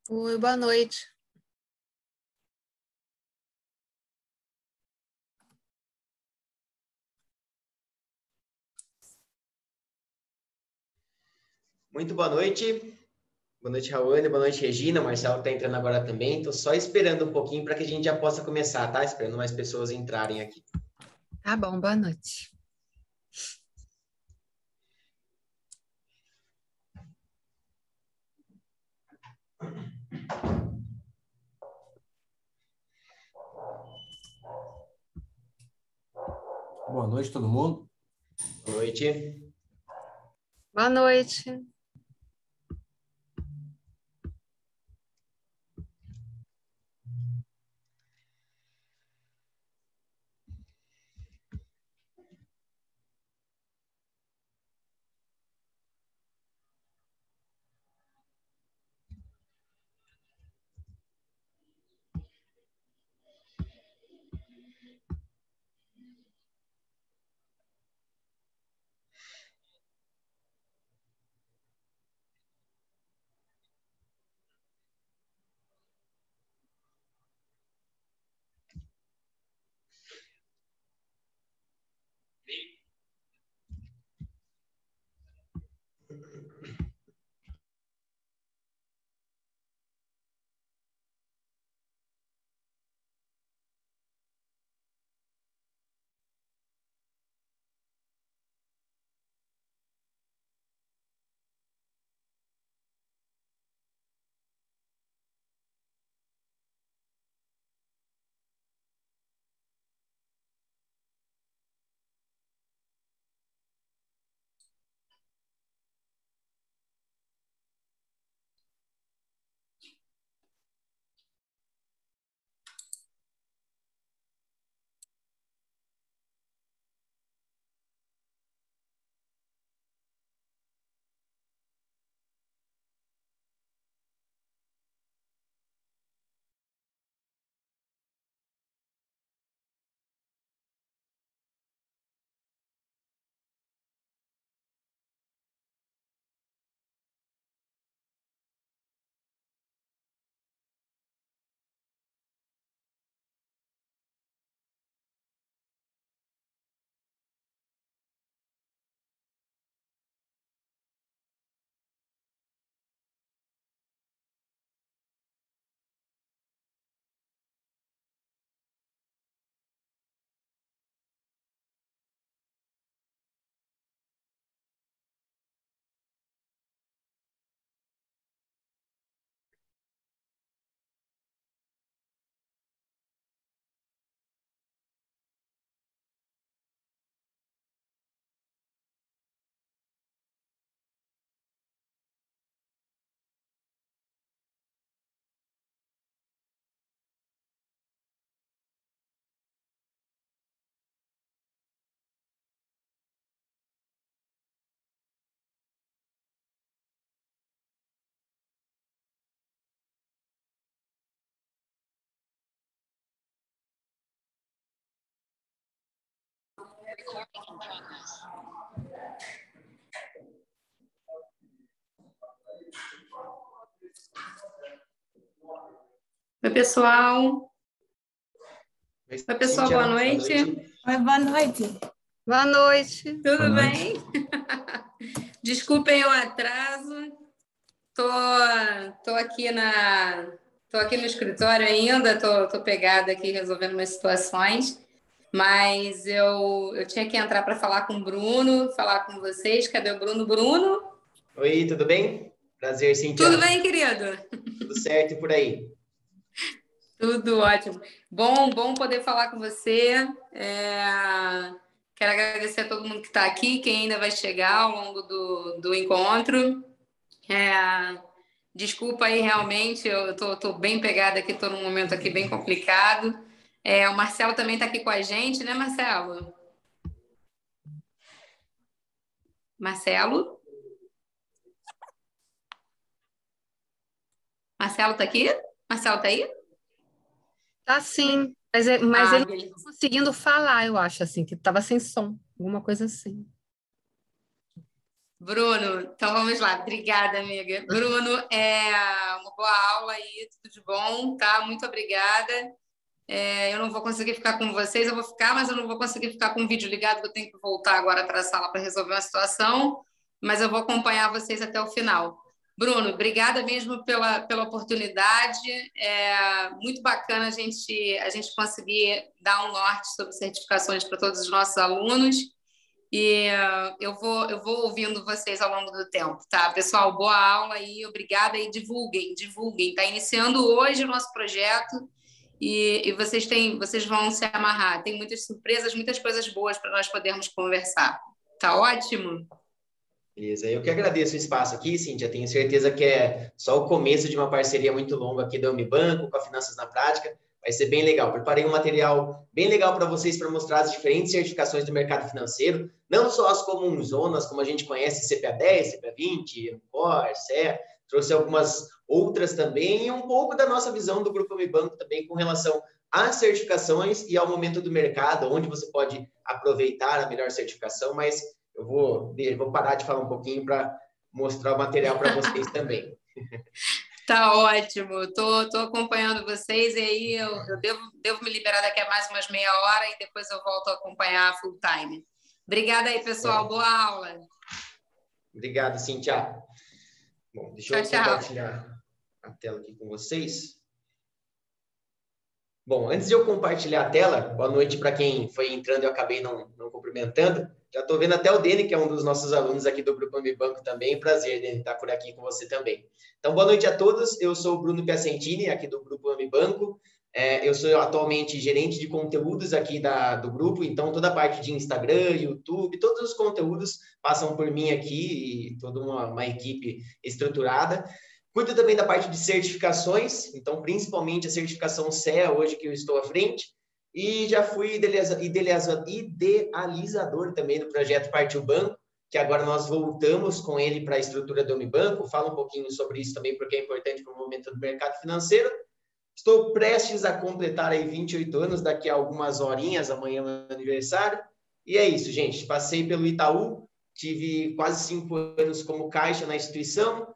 Oi, boa noite. Muito boa noite. Boa noite, Rawane. Boa noite, Regina. O Marcelo está entrando agora também. Estou só esperando um pouquinho para que a gente já possa começar, tá? Esperando mais pessoas entrarem aqui. Tá bom, boa noite. Boa noite, todo mundo. Boa noite. Boa noite. Oi, pessoal. Oi, pessoal, Cíntia, boa noite. Oi, boa noite. Boa noite. Tudo Boa noite. bem? Desculpem o atraso. Tô aqui no escritório ainda, tô pegada aqui resolvendo umas situações, mas eu tinha que entrar para falar com o Bruno, falar com vocês. Cadê o Bruno? Bruno? Oi, tudo bem? Prazer, Cíntia. Tudo bem, querido? Tudo certo e por aí? Tudo ótimo. Bom poder falar com você. Quero agradecer a todo mundo que está aqui, quem ainda vai chegar ao longo do encontro. Desculpa aí, realmente, eu tô bem pegada aqui, estou num momento aqui bem complicado. O Marcelo também está aqui com a gente, né, Marcelo? Marcelo? Marcelo está aqui? Marcelo está aí? Tá sim, mas ele não Beleza. tá conseguindo falar, eu acho, assim, que tava sem som, alguma coisa assim. Bruno, então vamos lá. Obrigada, amiga. Bruno, uma boa aula aí, tudo de bom, tá? Muito obrigada. Eu não vou conseguir ficar com vocês, eu vou ficar, mas eu não vou conseguir ficar com o vídeo ligado, porque eu tenho que voltar agora para a sala para resolver uma situação, mas eu vou acompanhar vocês até o final. Bruno, obrigada mesmo pela oportunidade. Muito bacana a gente conseguir dar um norte sobre certificações para todos os nossos alunos. E eu vou ouvindo vocês ao longo do tempo, tá? Pessoal, boa aula aí, obrigada e divulguem. Está iniciando hoje o nosso projeto e vocês vão se amarrar. Tem muitas surpresas, muitas coisas boas para nós podermos conversar. Tá ótimo? Beleza, eu que agradeço o espaço aqui, Cíntia. Tenho certeza que é só o começo de uma parceria muito longa aqui do Unibanco com a Finanças na Prática. Vai ser bem legal. Preparei um material bem legal para vocês para mostrar as diferentes certificações do mercado financeiro, não só as comunzonas, como a gente conhece, CPA 10, CPA 20, Ancor, CE, trouxe algumas outras também e um pouco da nossa visão do Grupo Unibanco também com relação às certificações e ao momento do mercado, onde você pode aproveitar a melhor certificação, mas eu vou parar de falar um pouquinho para mostrar o material para vocês também. Tá ótimo, tô acompanhando vocês e aí eu devo me liberar daqui a mais umas meia hora e depois eu volto a acompanhar full time. Obrigada aí, pessoal. Boa aula. Obrigado, Cíntia. Bom, deixa eu compartilhar a tela aqui com vocês. Bom, antes de eu compartilhar a tela, boa noite para quem foi entrando e eu acabei não cumprimentando. Já estou vendo até o Dene, que é um dos nossos alunos aqui do Grupo Unibanco também. Prazer, Dene, estar por aqui com você também. Então, boa noite a todos. Eu sou o Bruno Piacentini, aqui do Grupo Unibanco. Eu sou atualmente gerente de conteúdos aqui do grupo, então toda a parte de Instagram, YouTube, todos os conteúdos passam por mim aqui e toda uma equipe estruturada. Cuido também da parte de certificações, então principalmente a certificação CEA, hoje que eu estou à frente, e já fui idealizador também do projeto Partiu Banco, que agora nós voltamos com ele para a estrutura do Unibanco. Falo um pouquinho sobre isso também, porque é importante para o momento do mercado financeiro. Estou prestes a completar aí 28 anos, daqui a algumas horinhas, amanhã é meu aniversário. E é isso, gente. Passei pelo Itaú, tive quase 5 anos como caixa na instituição,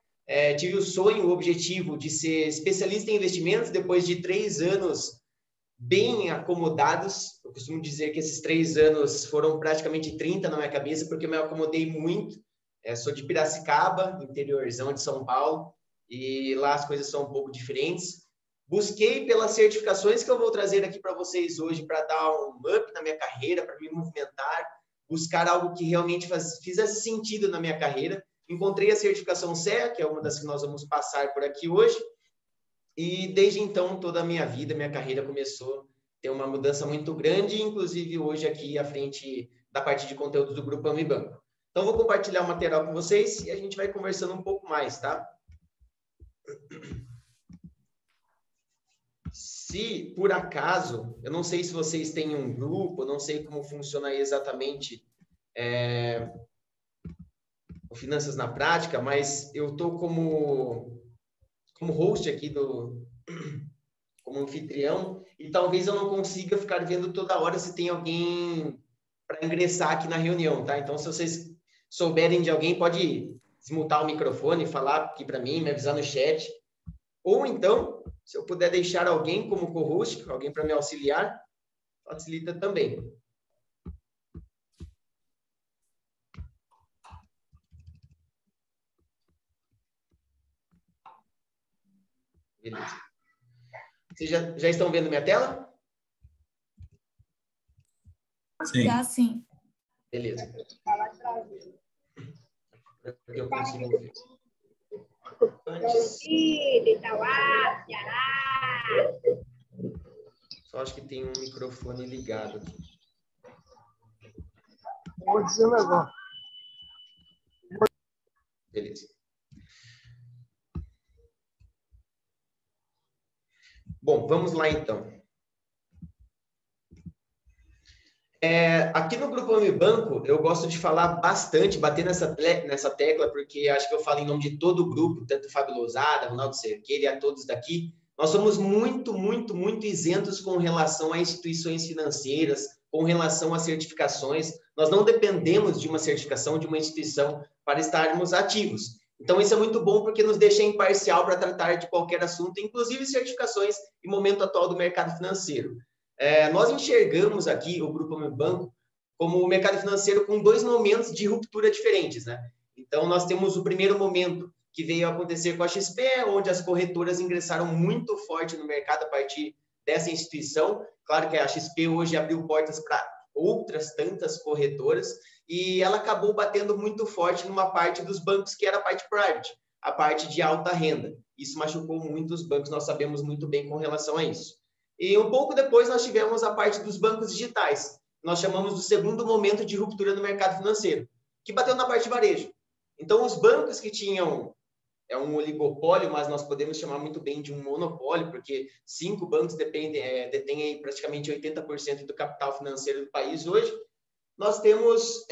tive o sonho, o objetivo de ser especialista em investimentos depois de 3 anos bem acomodados. Eu costumo dizer que esses 3 anos foram praticamente 30 na minha cabeça, porque eu me acomodei muito. Sou de Piracicaba, interiorzão de São Paulo, e lá as coisas são um pouco diferentes. Busquei pelas certificações que eu vou trazer aqui para vocês hoje, para dar um up na minha carreira, para me movimentar, buscar algo que realmente fizesse sentido na minha carreira. Encontrei a certificação CEA, que é uma das que nós vamos passar por aqui hoje, e desde então toda a minha vida, minha carreira começou a ter uma mudança muito grande, inclusive hoje aqui à frente da parte de conteúdos do Grupo Unibanco. Então vou compartilhar o material com vocês e a gente vai conversando um pouco mais, tá? Se, por acaso, eu não sei se vocês têm um grupo, eu não sei como funciona exatamente o Finanças na Prática, mas eu estou como host aqui, como anfitrião, e talvez eu não consiga ficar vendo toda hora se tem alguém para ingressar aqui na reunião, tá? Então, se vocês souberem de alguém, pode desmutar o microfone, falar aqui para mim, me avisar no chat. Ou então, se eu puder deixar alguém como co-host, alguém para me auxiliar, facilita também. Beleza. Vocês já estão vendo minha tela? Sim. Já sim. Beleza. Eu consigo ver. Só acho que tem um microfone ligado aqui. Vou dizer um negócio. Beleza. Bom, vamos lá então. Aqui no Grupo Unibanco, eu gosto de falar bastante, bater nessa tecla, porque acho que eu falo em nome de todo o grupo, tanto Fábio Lousada, Ronaldo Cerqueira e a todos daqui. Nós somos muito, muito, muito isentos com relação a instituições financeiras, com relação a certificações. Nós não dependemos de uma certificação de uma instituição para estarmos ativos. Então, isso é muito bom porque nos deixa imparcial para tratar de qualquer assunto, inclusive certificações em momento atual do mercado financeiro. Nós enxergamos aqui o Grupo Ame Banco como o mercado financeiro com dois momentos de ruptura diferentes, né? Então, nós temos o primeiro momento que veio a acontecer com a XP, onde as corretoras ingressaram muito forte no mercado a partir dessa instituição. Claro que a XP hoje abriu portas para outras tantas corretoras, e ela acabou batendo muito forte numa parte dos bancos, que era a parte private, a parte de alta renda. Isso machucou muito os bancos, nós sabemos muito bem com relação a isso. E um pouco depois nós tivemos a parte dos bancos digitais. Nós chamamos do segundo momento de ruptura no mercado financeiro, que bateu na parte de varejo. Então, os bancos que tinham um oligopólio, mas nós podemos chamar muito bem de um monopólio, porque 5 bancos detêm aí praticamente 80% do capital financeiro do país hoje. Nós temos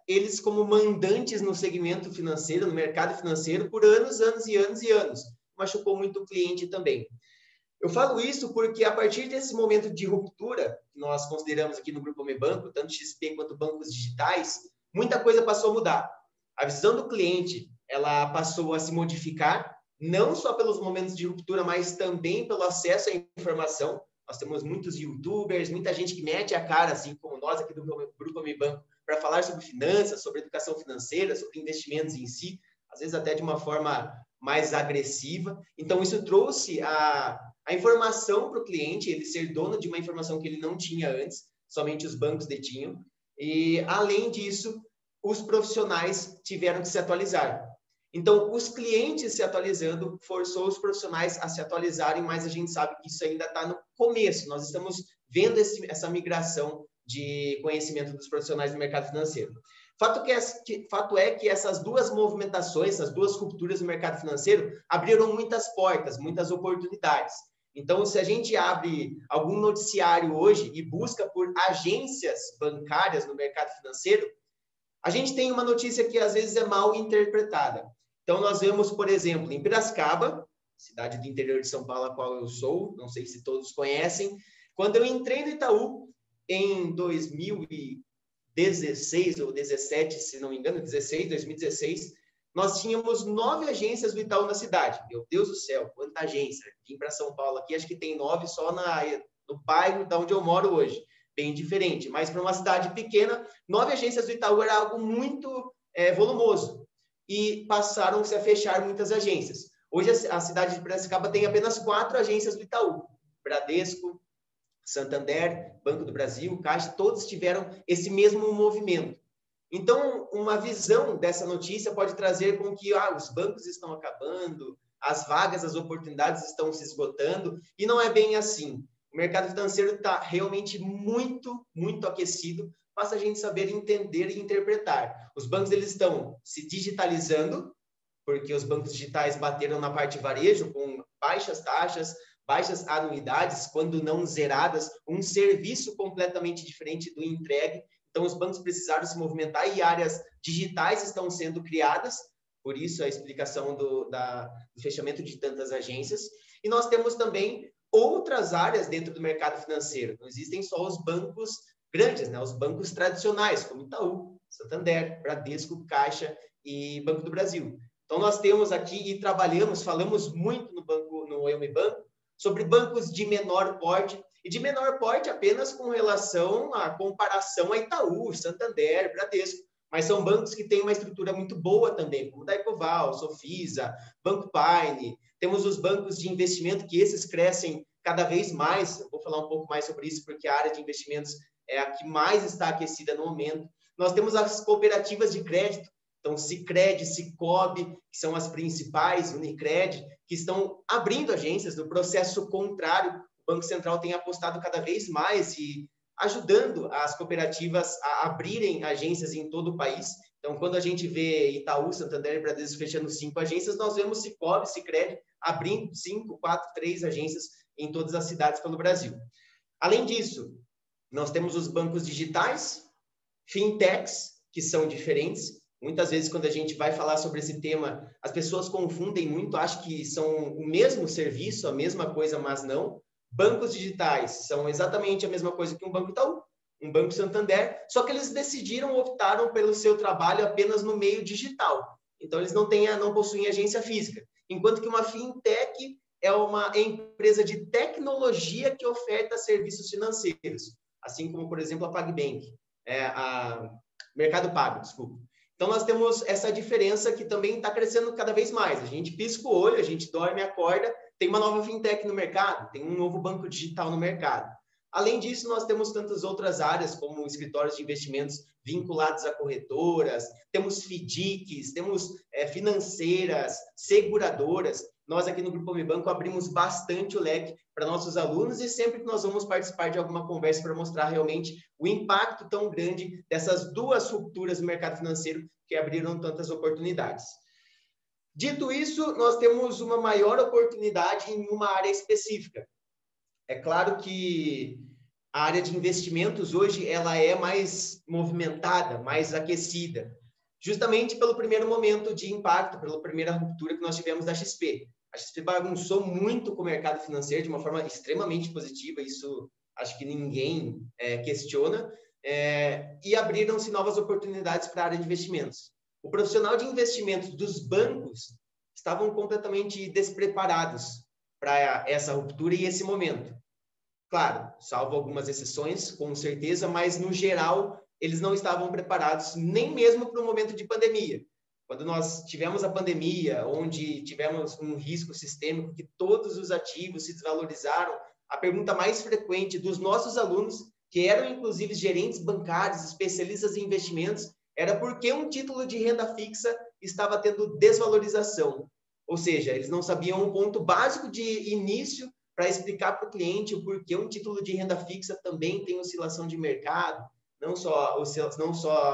eles como mandantes no segmento financeiro, no mercado financeiro, por anos, anos e anos e anos. Machucou muito o cliente também. Eu falo isso porque, a partir desse momento de ruptura, que nós consideramos aqui no Grupo Ame Banco, tanto XP quanto bancos digitais, muita coisa passou a mudar. A visão do cliente, ela passou a se modificar, não só pelos momentos de ruptura, mas também pelo acesso à informação. Nós temos muitos youtubers, muita gente que mete a cara, assim como nós aqui do Grupo Ame Banco, para falar sobre finanças, sobre educação financeira, sobre investimentos em si, às vezes até de uma forma mais agressiva. Então, isso trouxe a informação para o cliente, ele ser dono de uma informação que ele não tinha antes, somente os bancos detinham. E, além disso, os profissionais tiveram que se atualizar. Então, os clientes se atualizando forçou os profissionais a se atualizarem, mas a gente sabe que isso ainda está no começo. Nós estamos vendo essa migração de conhecimento dos profissionais do mercado financeiro. Fato é que essas duas movimentações, essas duas rupturas no mercado financeiro abriram muitas portas, muitas oportunidades. Então, se a gente abre algum noticiário hoje e busca por agências bancárias no mercado financeiro, a gente tem uma notícia que às vezes é mal interpretada. Então, nós vemos, por exemplo, em Piracicaba, cidade do interior de São Paulo, a qual eu sou, não sei se todos conhecem, quando eu entrei no Itaú, em 2016 ou 17, se não me engano, 2016, nós tínhamos 9 agências do Itaú na cidade. Meu Deus do céu, quanta agência. Vim para São Paulo aqui, acho que tem 9 só no bairro de onde eu moro hoje. Bem diferente, mas para uma cidade pequena, 9 agências do Itaú era algo muito volumoso. E passaram-se a fechar muitas agências. Hoje a cidade de Piracicaba tem apenas 4 agências do Itaú. Bradesco, Santander, Banco do Brasil, Caixa, todos tiveram esse mesmo movimento. Então, uma visão dessa notícia pode trazer com que os bancos estão acabando, as vagas, as oportunidades estão se esgotando, e não é bem assim. O mercado financeiro está realmente muito, muito aquecido, basta a gente saber entender e interpretar. Os bancos eles estão se digitalizando, porque os bancos digitais bateram na parte de varejo com baixas taxas, baixas anuidades, quando não zeradas, um serviço completamente diferente do entregue. Então, os bancos precisaram se movimentar e áreas digitais estão sendo criadas, por isso a explicação do fechamento de tantas agências. E nós temos também outras áreas dentro do mercado financeiro. Não existem só os bancos grandes, né? Os bancos tradicionais, como Itaú, Santander, Bradesco, Caixa e Banco do Brasil. Então, nós temos aqui e falamos muito no Ame Banco, sobre bancos de menor porte, e de menor porte apenas com relação à comparação a Itaú, Santander, Bradesco, mas são bancos que têm uma estrutura muito boa também, como Daicoval, Sofisa, Banco Paine. Temos os bancos de investimento, que esses crescem cada vez mais. Eu vou falar um pouco mais sobre isso, porque a área de investimentos é a que mais está aquecida no momento. Nós temos as cooperativas de crédito, então Sicredi, Sicobi, que são as principais, Unicred, que estão abrindo agências no processo contrário. O Banco Central tem apostado cada vez mais e ajudando as cooperativas a abrirem agências em todo o país. Então, quando a gente vê Itaú, Santander e Bradesco fechando 5 agências, nós vemos Sicobi, Sicredi abrindo 5, 4, 3 agências em todas as cidades pelo Brasil. Além disso, nós temos os bancos digitais, fintechs, que são diferentes. Muitas vezes, quando a gente vai falar sobre esse tema, as pessoas confundem muito, acham que são o mesmo serviço, a mesma coisa, mas não. Bancos digitais são exatamente a mesma coisa que um Banco Itaú. um Banco Santander, só que eles optaram pelo seu trabalho apenas no meio digital. Então, eles não possuem agência física. Enquanto que uma fintech é uma empresa de tecnologia que oferta serviços financeiros, assim como, por exemplo, a PagBank, a Mercado Pago, desculpa. Então, nós temos essa diferença que também está crescendo cada vez mais. A gente pisca o olho, a gente dorme e acorda, tem uma nova fintech no mercado, tem um novo banco digital no mercado. Além disso, nós temos tantas outras áreas, como escritórios de investimentos vinculados a corretoras, temos FIDICs, temos financeiras, seguradoras. Nós aqui no Grupo Unibanco abrimos bastante o leque para nossos alunos e sempre que nós vamos participar de alguma conversa para mostrar realmente o impacto tão grande dessas duas rupturas no mercado financeiro que abriram tantas oportunidades. Dito isso, nós temos uma maior oportunidade em uma área específica. É claro que a área de investimentos hoje ela é mais movimentada, mais aquecida, justamente pelo primeiro momento de impacto, pela primeira ruptura que nós tivemos da XP. A XP bagunçou muito com o mercado financeiro de uma forma extremamente positiva, isso acho que ninguém questiona, e abriram-se novas oportunidades para a área de investimentos. O profissional de investimentos dos bancos estavam completamente despreparados para essa ruptura e esse momento. Claro, salvo algumas exceções, com certeza, mas no geral eles não estavam preparados nem mesmo para o momento de pandemia. Quando nós tivemos a pandemia, onde tivemos um risco sistêmico que todos os ativos se desvalorizaram, a pergunta mais frequente dos nossos alunos, que eram inclusive gerentes bancários, especialistas em investimentos, era por que um título de renda fixa estava tendo desvalorização. Ou seja, eles não sabiam um ponto básico de início para explicar para o cliente o porquê um título de renda fixa também tem oscilação de mercado, não só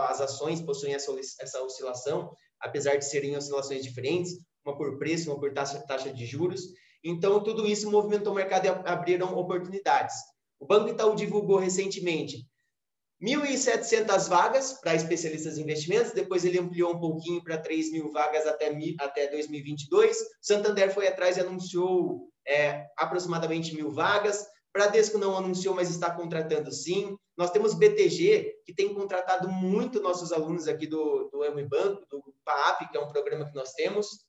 as ações possuem essa oscilação, apesar de serem oscilações diferentes, uma por preço, uma por taxa de juros. Então, tudo isso movimentou o mercado e abriram oportunidades. O Banco Itaú divulgou recentemente 1.700 vagas para especialistas em investimentos, depois ele ampliou um pouquinho para 3.000 vagas até 2022. Santander foi atrás e anunciou aproximadamente 1.000 vagas. Bradesco não anunciou, mas está contratando sim. Nós temos BTG, que tem contratado muito nossos alunos aqui do Unibanco, do PAAP, que é um programa que nós temos.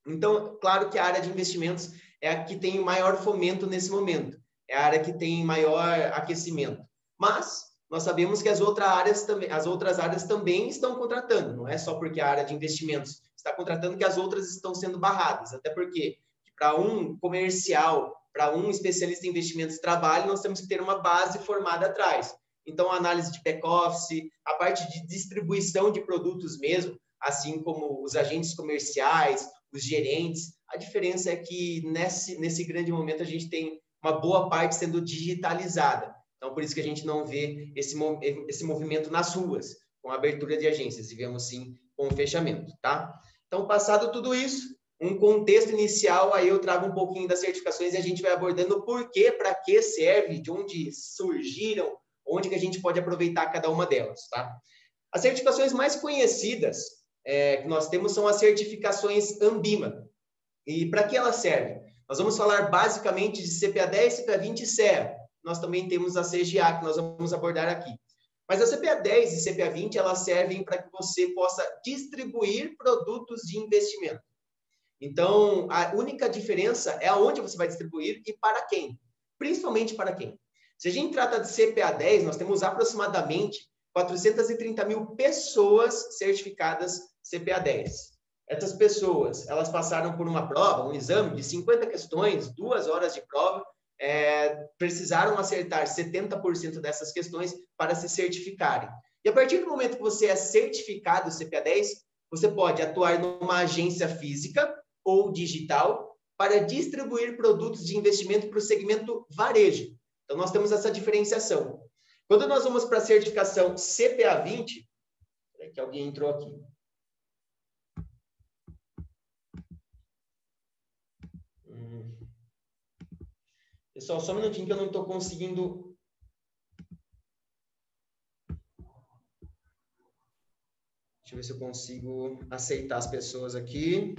Então, claro que a área de investimentos é a que tem maior fomento nesse momento, é a área que tem maior aquecimento. Mas nós sabemos que as outras áreas também estão contratando, não é só porque a área de investimentos está contratando que as outras estão sendo barradas, até porque para um comercial, para um especialista em investimentos trabalhe, nós temos que ter uma base formada atrás. Então, a análise de back-office, a parte de distribuição de produtos mesmo, assim como os agentes comerciais, os gerentes, a diferença é que nesse grande momento a gente tem uma boa parte sendo digitalizada. Então, por isso que a gente não vê esse movimento nas ruas, com a abertura de agências, e vemos sim com o fechamento, tá? Então, passado tudo isso, um contexto inicial, aí eu trago um pouquinho das certificações e a gente vai abordando o porquê, para que serve, de onde surgiram, onde que a gente pode aproveitar cada uma delas, tá? As certificações mais conhecidas que nós temos são as certificações Ambima. E para que elas servem? Nós vamos falar basicamente de CPA 10, CPA 20 e CEA. Nós também temos a CGA, que nós vamos abordar aqui. Mas a CPA 10 e CPA 20, elas servem para que você possa distribuir produtos de investimento. Então, a única diferença é aonde você vai distribuir e para quem. Principalmente para quem. Se a gente trata de CPA 10, nós temos aproximadamente 430 mil pessoas certificadas CPA 10. Essas pessoas, elas passaram por uma prova, um exame de 50 questões, 2 horas de prova, precisaram acertar 70% dessas questões para se certificarem. E a partir do momento que você é certificado CPA 10, você pode atuar numa agência física ou digital para distribuir produtos de investimento para o segmento varejo. Então, nós temos essa diferenciação. Quando nós vamos para a certificação CPA 20, peraí que alguém entrou aqui. Pessoal, só um minutinho que eu não estou conseguindo... Deixa eu ver se eu consigo aceitar as pessoas aqui.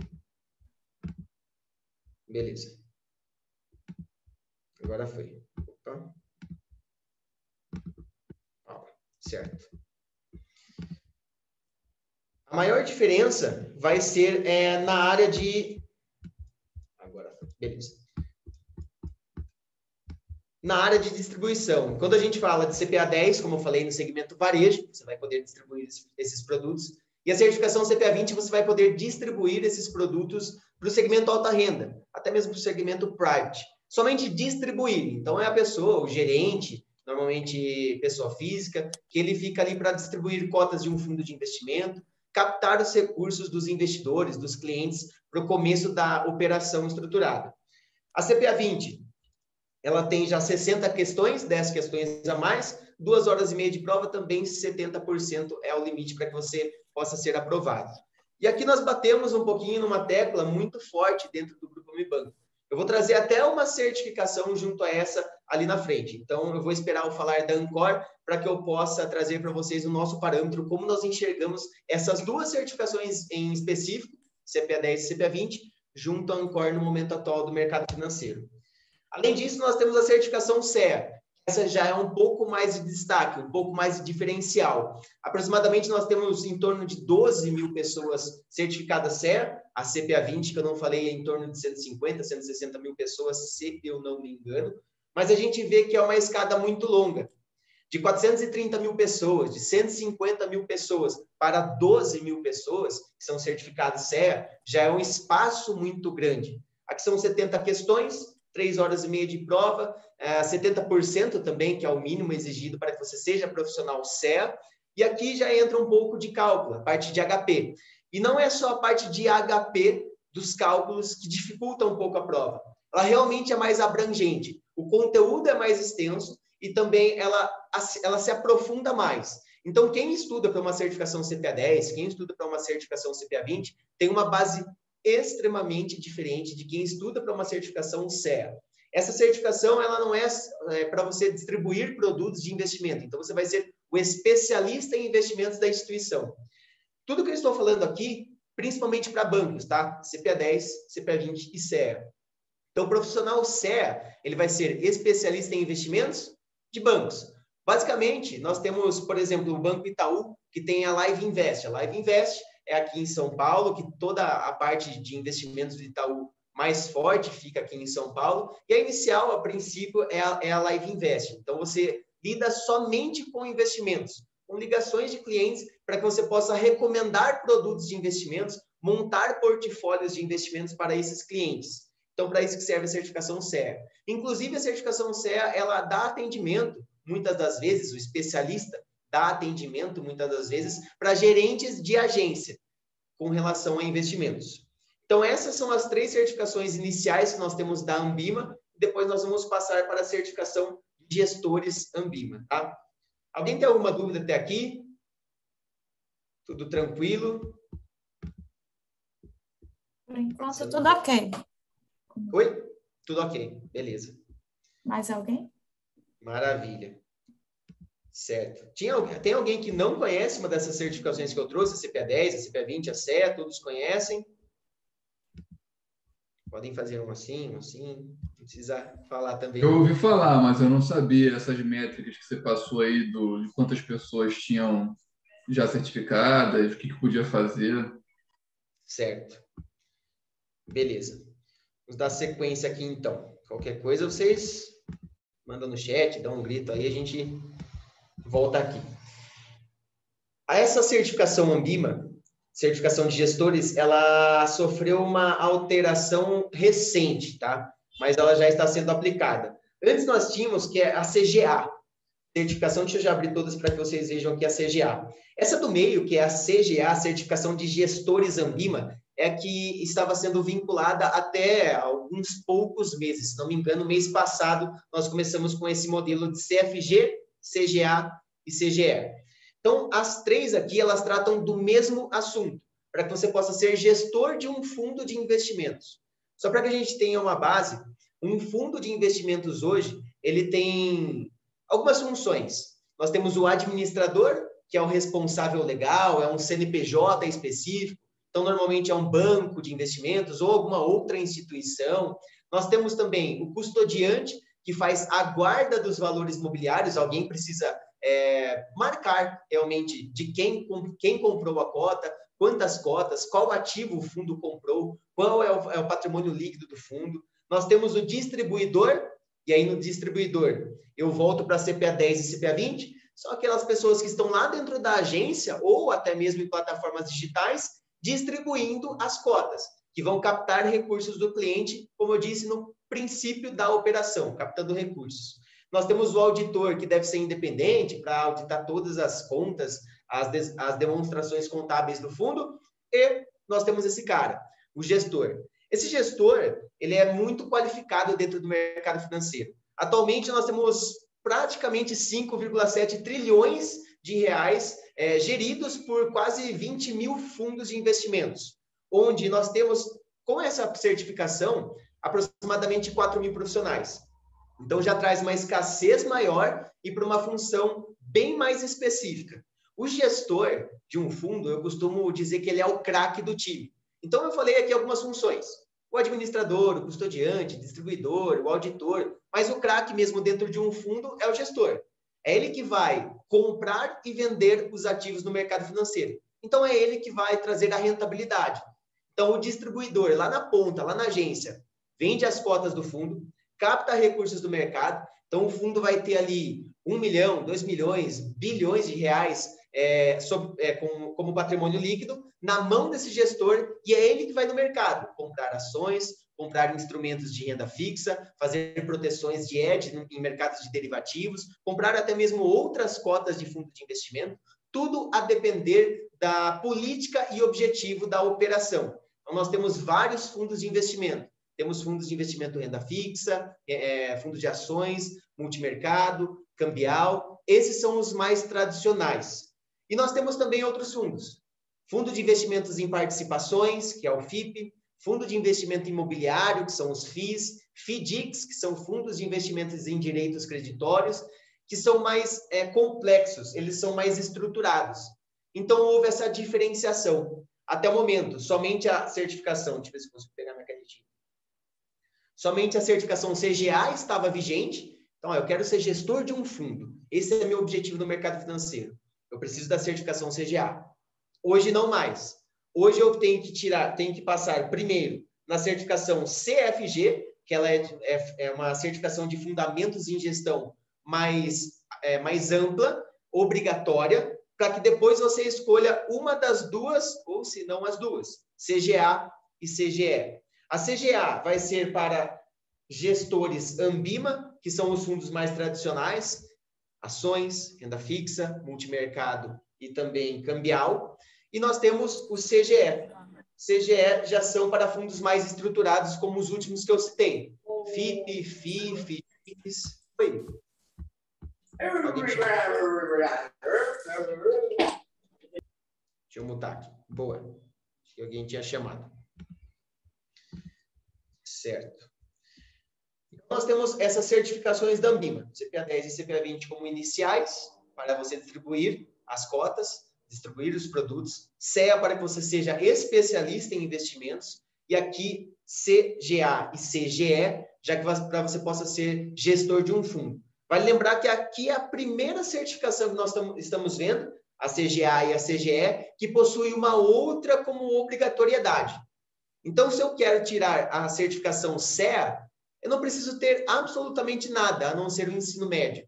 Beleza. Agora foi. Opa. Certo. A maior diferença vai ser na área de... Agora, beleza. Na área de distribuição. Quando a gente fala de CPA 10, como eu falei, no segmento varejo, você vai poder distribuir esses produtos. E a certificação CPA 20, você vai poder distribuir esses produtos para o segmento alta renda, até mesmo para o segmento private. Somente distribuir. Então, é a pessoa, o gerente, normalmente pessoa física, que ele fica ali para distribuir cotas de um fundo de investimento, captar os recursos dos investidores, dos clientes, para o começo da operação estruturada. A CPA 20, ela tem já 60 questões, 10 questões a mais, 2 horas e meia de prova, também 70% é o limite para que você possa ser aprovado. E aqui nós batemos um pouquinho numa tecla muito forte dentro do Grupo Unibanco. Eu vou trazer até uma certificação junto a essa ali na frente. Então, eu vou esperar eu falar da Ancor para que eu possa trazer para vocês o nosso parâmetro, como nós enxergamos essas duas certificações em específico, CPA 10 e CPA 20, junto à Ancor no momento atual do mercado financeiro. Além disso, nós temos a certificação CEA. Essa já é um pouco mais de destaque, um pouco mais de diferencial. Aproximadamente, nós temos em torno de 12 mil pessoas certificadas CEA. A CPA 20, que eu não falei, é em torno de 150, 160 mil pessoas, se eu não me engano. Mas a gente vê que é uma escada muito longa. De 430 mil pessoas, de 150 mil pessoas para 12 mil pessoas que são certificadas CEA, já é um espaço muito grande. Aqui são 70 questões, 3 horas e meia de prova, 70% também, que é o mínimo exigido para que você seja profissional CEA. E aqui já entra um pouco de cálculo, a parte de HP. E não é só a parte de HP dos cálculos que dificulta um pouco a prova. Ela realmente é mais abrangente. O conteúdo é mais extenso e também ela se aprofunda mais. Então, quem estuda para uma certificação CPA 10, quem estuda para uma certificação CPA 20, tem uma base extremamente diferente de quem estuda para uma certificação CEA. Essa certificação, ela não é para você distribuir produtos de investimento. Então, você vai ser o especialista em investimentos da instituição. Tudo que eu estou falando aqui, principalmente para bancos, tá? CPA 10, CPA 20 e CEA. Então, o profissional CEA, ele vai ser especialista em investimentos de bancos. Basicamente, nós temos, por exemplo, o Banco Itaú, que tem a Live Invest. A Live Invest é aqui em São Paulo, que toda a parte de investimentos do Itaú mais forte fica aqui em São Paulo. E a inicial, a princípio, é a Live Invest. Então, você lida somente com investimentos, com ligações de clientes, para que você possa recomendar produtos de investimentos, montar portfólios de investimentos para esses clientes. Então, para isso que serve a certificação CEA. Inclusive, a certificação CEA, ela dá atendimento, muitas das vezes, o especialista dá atendimento, muitas das vezes, para gerentes de agência, com relação a investimentos. Então, essas são as 3 certificações iniciais que nós temos da Ambima, depois nós vamos passar para a certificação de gestores Ambima, tá? Alguém tem alguma dúvida até aqui? Tudo tranquilo? Por enquanto, tudo ok. Oi? Tudo ok, beleza. Mais alguém? Maravilha. Certo. Tem alguém que não conhece uma dessas certificações que eu trouxe, a CPA 10, a CPA 20, a CEA, todos conhecem? Podem fazer um assim, não precisa falar também. Eu ouvi falar, mas eu não sabia essas métricas que você passou aí de quantas pessoas tinham já certificadas, o que podia fazer. Certo. Beleza. Vamos dar sequência aqui, então. Qualquer coisa, vocês mandam no chat, dão um grito aí, a gente volta aqui. Essa certificação Ambima, certificação de gestores, ela sofreu uma alteração recente, tá? Mas ela já está sendo aplicada. Antes nós tínhamos que é a CGA, certificação, deixa eu já abrir todas para que vocês vejam aqui a CGA. Essa do meio, que é a CGA, certificação de gestores Ambima, é que estava sendo vinculada até alguns poucos meses. Se não me engano, mês passado, nós começamos com esse modelo de CFG, CGA e CGE. Então, as 3 aqui, elas tratam do mesmo assunto, para que você possa ser gestor de um fundo de investimentos. Só para que a gente tenha uma base, um fundo de investimentos hoje, ele tem algumas funções. Nós temos o administrador, que é o responsável legal, é um CNPJ específico, então, normalmente é um banco de investimentos ou alguma outra instituição. Nós temos também o custodiante, que faz a guarda dos valores imobiliários. Alguém precisa marcar realmente de quem comprou a cota, quantas cotas, qual ativo o fundo comprou, qual é o patrimônio líquido do fundo. Nós temos o distribuidor, e aí no distribuidor eu volto para CPA 10 e CPA 20, são aquelas pessoas que estão lá dentro da agência ou até mesmo em plataformas digitais, distribuindo as cotas, que vão captar recursos do cliente, como eu disse no princípio da operação, captando recursos. Nós temos o auditor, que deve ser independente para auditar todas as contas, as demonstrações contábeis do fundo, e nós temos esse cara, o gestor. Esse gestor, ele é muito qualificado dentro do mercado financeiro. Atualmente, nós temos praticamente 5,7 trilhões de reais geridos por quase 20 mil fundos de investimentos, onde nós temos, com essa certificação, aproximadamente 4 mil profissionais. Então, já traz uma escassez maior e para uma função bem mais específica. O gestor de um fundo, eu costumo dizer que ele é o craque do time. Então, eu falei aqui algumas funções. O administrador, o custodiante, o distribuidor, o auditor, mas o craque mesmo dentro de um fundo é o gestor. É ele que vai comprar e vender os ativos no mercado financeiro. Então, é ele que vai trazer a rentabilidade. Então, o distribuidor, lá na ponta, lá na agência, vende as cotas do fundo, capta recursos do mercado. Então, o fundo vai ter ali 1 milhão, 2 milhões, bilhões de reais como patrimônio líquido na mão desse gestor, e é ele que vai no mercado comprar ações, comprar instrumentos de renda fixa, fazer proteções de hedge em mercados de derivativos, comprar até mesmo outras cotas de fundo de investimento, tudo a depender da política e objetivo da operação. Então, nós temos vários fundos de investimento. Temos fundos de investimento renda fixa, fundos de ações, multimercado, cambial. Esses são os mais tradicionais. E nós temos também outros fundos. Fundo de investimentos em participações, que é o FIP, fundo de investimento imobiliário, que são os FIIs, FIDICs, que são fundos de investimentos em direitos creditórios, que são mais complexos, eles são mais estruturados. Então, houve essa diferenciação. Até o momento, somente a certificação, deixa eu ver se eu consigo pegar minha canetinha. Somente a certificação CGA estava vigente. Então, eu quero ser gestor de um fundo. Esse é meu objetivo no mercado financeiro. Eu preciso da certificação CGA. Hoje, não mais. Hoje, eu tenho que passar primeiro na certificação CFG, que ela é uma certificação de fundamentos em gestão mais ampla, obrigatória, para que depois você escolha uma das duas, ou se não as duas, CGA e CGE. A CGA vai ser para gestores Ambima, que são os fundos mais tradicionais, ações, renda fixa, multimercado e também cambial. E nós temos o CGE. CGE já são para fundos mais estruturados, como os últimos que eu citei. FIP, FII, FIPs. Oi. Deixa eu mutar aqui. Boa. Acho que alguém tinha chamado. Certo. Nós temos essas certificações da Ambima, CPA 10 e CPA 20 como iniciais, para você distribuir as cotas, distribuir os produtos, CEA para que você seja especialista em investimentos, e aqui CGA e CGE, já que para você possa ser gestor de um fundo. Vale lembrar que aqui é a primeira certificação que nós estamos vendo, a CGA e a CGE, que possui uma outra como obrigatoriedade. Então, se eu quero tirar a certificação CEA, eu não preciso ter absolutamente nada, a não ser o ensino médio.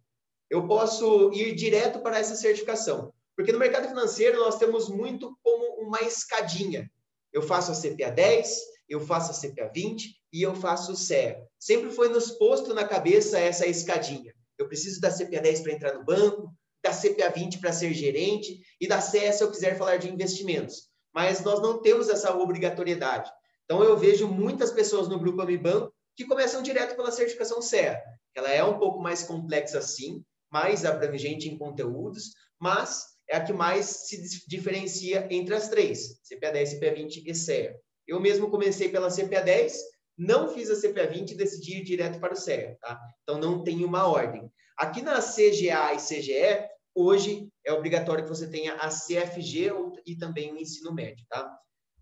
Eu posso ir direto para essa certificação. Porque no mercado financeiro, nós temos muito como uma escadinha. Eu faço a CPA 10, eu faço a CPA 20 e eu faço o CEA. Sempre foi nos posto na cabeça essa escadinha. Eu preciso da CPA 10 para entrar no banco, da CPA 20 para ser gerente e da CEA se eu quiser falar de investimentos. Mas nós não temos essa obrigatoriedade. Então, eu vejo muitas pessoas no Grupo Amibanco que começam direto pela certificação CEA. Ela é um pouco mais complexa, sim, mais abrangente em conteúdos, mas é a que mais se diferencia entre as três, CPA 10, CPA 20 e CEA. Eu mesmo comecei pela CPA 10, não fiz a CPA 20 e decidi ir direto para o CEA, tá? Então, não tem uma ordem. Aqui na CGA e CGE, hoje é obrigatório que você tenha a CFG e também o ensino médio, tá?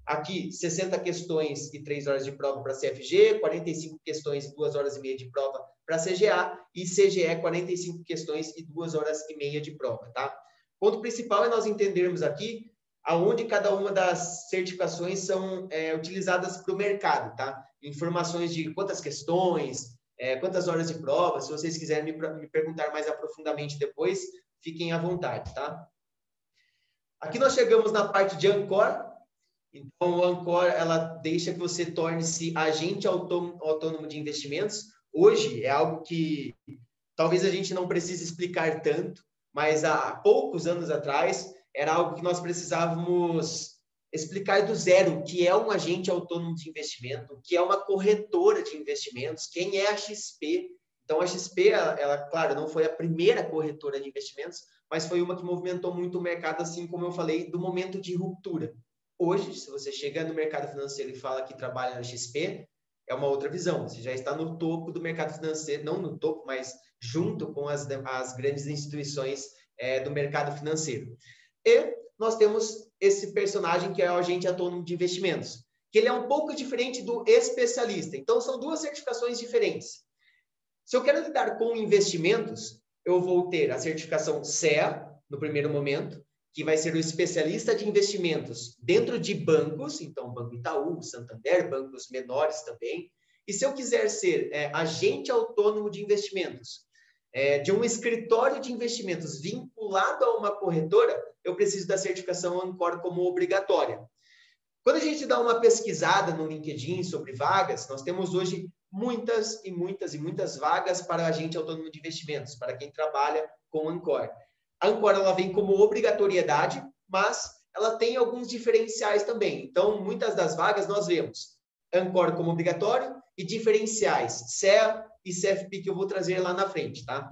Aqui, 60 questões e 3 horas de prova para CFG, 45 questões e 2 horas e meia de prova para CGA, e CGE, 45 questões e 2 horas e meia de prova, tá? O ponto principal é nós entendermos aqui aonde cada uma das certificações são utilizadas para o mercado, tá? Informações de quantas questões, quantas horas de prova. Se vocês quiserem me perguntar mais aprofundadamente depois, fiquem à vontade, tá? Aqui nós chegamos na parte de Ancor. Então, o Ancor, ela deixa que você torne-se agente autônomo de investimentos. Hoje é algo que talvez a gente não precise explicar tanto, mas há poucos anos atrás era algo que nós precisávamos explicar do zero, o que é um agente autônomo de investimento, o que é uma corretora de investimentos, quem é a XP. Então, a XP, ela, claro, não foi a primeira corretora de investimentos, mas foi uma que movimentou muito o mercado, assim como eu falei, do momento de ruptura. Hoje, se você chega no mercado financeiro e fala que trabalha na XP, é uma outra visão. Você já está no topo do mercado financeiro, não no topo, mas junto com as grandes instituições do mercado financeiro. E nós temos esse personagem que é o agente autônomo de investimentos, que ele é um pouco diferente do especialista. Então, são duas certificações diferentes. Se eu quero lidar com investimentos, eu vou ter a certificação CEA, no primeiro momento, que vai ser o especialista de investimentos dentro de bancos, então Banco Itaú, Santander, bancos menores também. E se eu quiser ser agente autônomo de investimentos, de um escritório de investimentos vinculado a uma corretora, eu preciso da certificação Ancor como obrigatória. Quando a gente dá uma pesquisada no LinkedIn sobre vagas, nós temos hoje muitas e muitas e muitas vagas para agente autônomo de investimentos, para quem trabalha com Ancor. A Ancor, ela vem como obrigatoriedade, mas ela tem alguns diferenciais também. Então, muitas das vagas nós vemos Ancor como obrigatório e diferenciais, CEA e CFP, que eu vou trazer lá na frente, tá?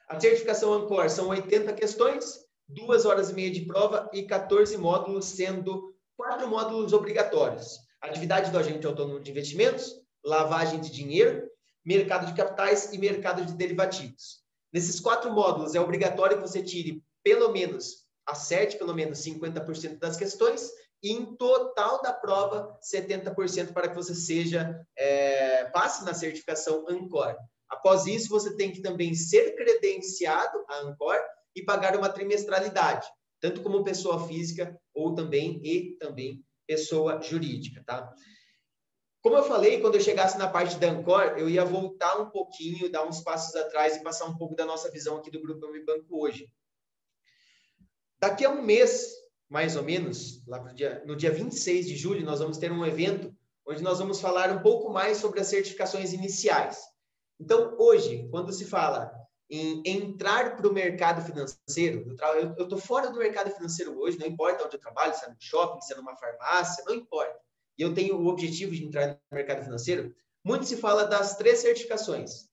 A certificação Ancor são 80 questões, 2 horas e meia de prova e 14 módulos, sendo 4 módulos obrigatórios. Atividade do agente autônomo de investimentos, lavagem de dinheiro, mercado de capitais e mercado de derivativos. Nesses 4 módulos, é obrigatório que você tire acerte pelo menos 50% das questões e, em total da prova, 70% para que você passe na certificação Ancor. Após isso, você tem que também ser credenciado a Ancor e pagar uma trimestralidade, tanto como pessoa física ou também pessoa jurídica, tá? Como eu falei, quando eu chegasse na parte da Ancor, eu ia voltar um pouquinho, dar uns passos atrás e passar um pouco da nossa visão aqui do Grupo Unibanco hoje. Daqui a um mês, mais ou menos, lá no dia 26 de julho, nós vamos ter um evento onde nós vamos falar um pouco mais sobre as certificações iniciais. Então, hoje, quando se fala em entrar para o mercado financeiro, eu estou fora do mercado financeiro hoje, não importa onde eu trabalho, se é no shopping, se é numa farmácia, não importa. E eu tenho o objetivo de entrar no mercado financeiro, muito se fala das 3 certificações,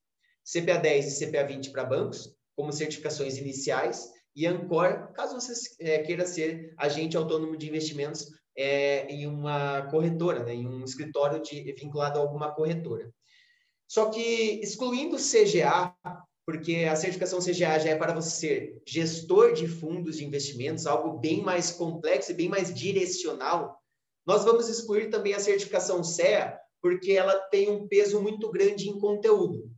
CPA 10 e CPA 20 para bancos, como certificações iniciais, e Ancor, caso você queira ser agente autônomo de investimentos em uma corretora, né, em um escritório vinculado a alguma corretora. Só que, excluindo o CGA, porque a certificação CGA já é para você ser gestor de fundos de investimentos, algo bem mais complexo e bem mais direcional, nós vamos excluir também a certificação CEA, porque ela tem um peso muito grande em conteúdo.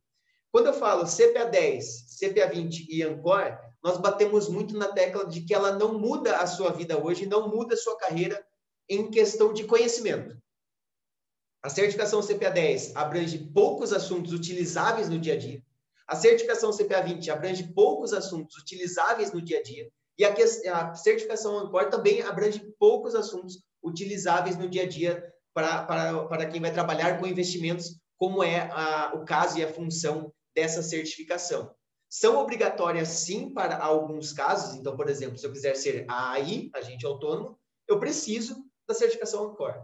Quando eu falo CPA 10, CPA 20 e Ancor, nós batemos muito na tecla de que ela não muda a sua vida hoje, não muda a sua carreira em questão de conhecimento. A certificação CPA 10 abrange poucos assuntos utilizáveis no dia a dia. A certificação CPA 20 abrange poucos assuntos utilizáveis no dia a dia. E a certificação Ancor também abrange poucos assuntos utilizáveis no dia a dia para quem vai trabalhar com investimentos, como é o caso e a função dessa certificação. São obrigatórias, sim, para alguns casos. Então, por exemplo, se eu quiser ser AI, agente autônomo, eu preciso da certificação Ancor.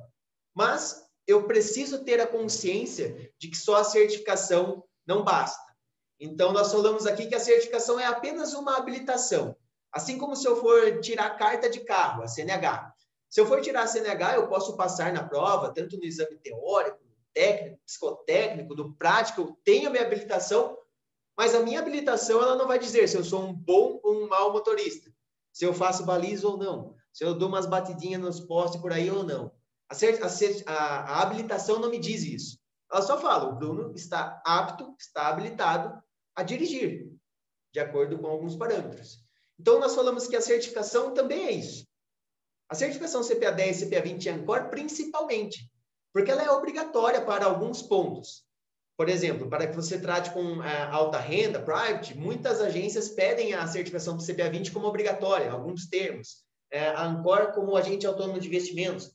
Mas eu preciso ter a consciência de que só a certificação não basta. Então, nós falamos aqui que a certificação é apenas uma habilitação. Assim como se eu for tirar carta de carro, a CNH. Se eu for tirar a CNH, eu posso passar na prova, tanto no exame teórico, técnico, psicotécnico, do prático, eu tenho a minha habilitação, mas a minha habilitação ela não vai dizer se eu sou um bom ou um mau motorista, se eu faço baliza ou não, se eu dou umas batidinhas nos postes por aí ou não. A habilitação não me diz isso. Ela só fala, o Bruno está apto, está habilitado a dirigir, de acordo com alguns parâmetros. Então, nós falamos que a certificação também é isso. A certificação CPA 10, CPA 20 e Ancor, principalmente, porque ela é obrigatória para alguns pontos. Por exemplo, para que você trate com alta renda, private, muitas agências pedem a certificação do CPA 20 como obrigatória, alguns termos. A Ancor como agente autônomo de investimentos.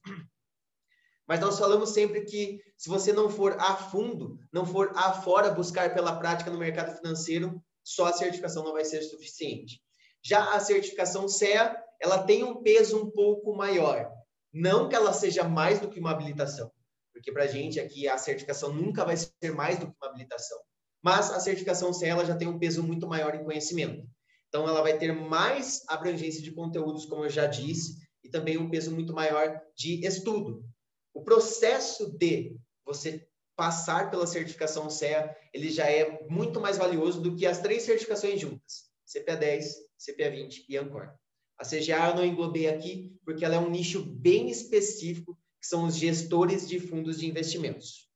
Mas nós falamos sempre que, se você não for a fundo, não for afora buscar pela prática no mercado financeiro, só a certificação não vai ser suficiente. Já a certificação CEA, ela tem um peso um pouco maior. Não que ela seja mais do que uma habilitação, porque para a gente aqui a certificação nunca vai ser mais do que uma habilitação. Mas a certificação CEA ela já tem um peso muito maior em conhecimento. Então, ela vai ter mais abrangência de conteúdos, como eu já disse, e também um peso muito maior de estudo. O processo de você passar pela certificação CEA, ele já é muito mais valioso do que as 3 certificações juntas, CPA 10, CPA 20 e Ancor. A CGA eu não englobei aqui, porque ela é um nicho bem específico, que são os gestores de fundos de investimentos.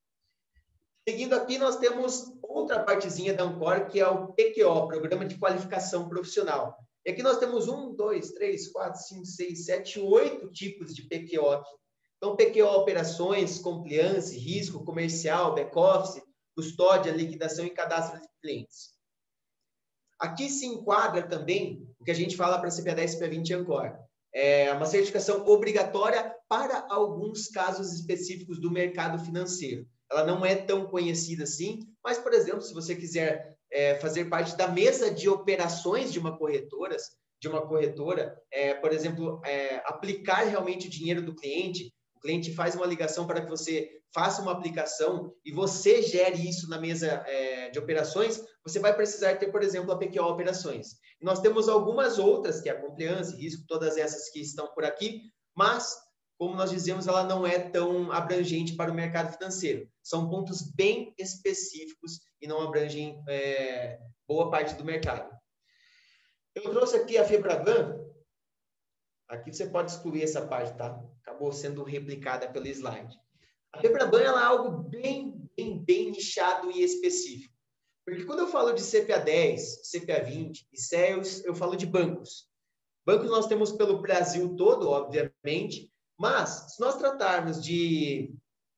Seguindo aqui, nós temos outra partezinha da Ancor, que é o PQO, Programa de Qualificação Profissional. E aqui nós temos 1, 2, 3, 4, 5, 6, 7, 8 tipos de PQO aqui. Então, PQO, operações, compliance, risco, comercial, back-office, custódia, liquidação e cadastro de clientes. Aqui se enquadra também o que a gente fala para CPA 10, CPA 20 e Ancor. É uma certificação obrigatória para alguns casos específicos do mercado financeiro. Ela não é tão conhecida assim, mas, por exemplo, se você quiser fazer parte da mesa de operações de uma corretora, por exemplo, aplicar realmente o dinheiro do cliente, o cliente faz uma ligação para que você faça uma aplicação e você gere isso na mesa de operações, você vai precisar ter, por exemplo, a PQO Operações. E nós temos algumas outras, que é a compliance, risco, todas essas que estão por aqui, mas, como nós dizemos, ela não é tão abrangente para o mercado financeiro. São pontos bem específicos e não abrangem boa parte do mercado. Eu trouxe aqui a FEBRABAN. Aqui você pode excluir essa parte, tá? Acabou sendo replicada pelo slide. A FEBRABAN ela é algo bem nichado e específico. Porque quando eu falo de CPA 10, CPA 20 e CEA, eu falo de bancos. Bancos nós temos pelo Brasil todo, obviamente, mas se nós tratarmos de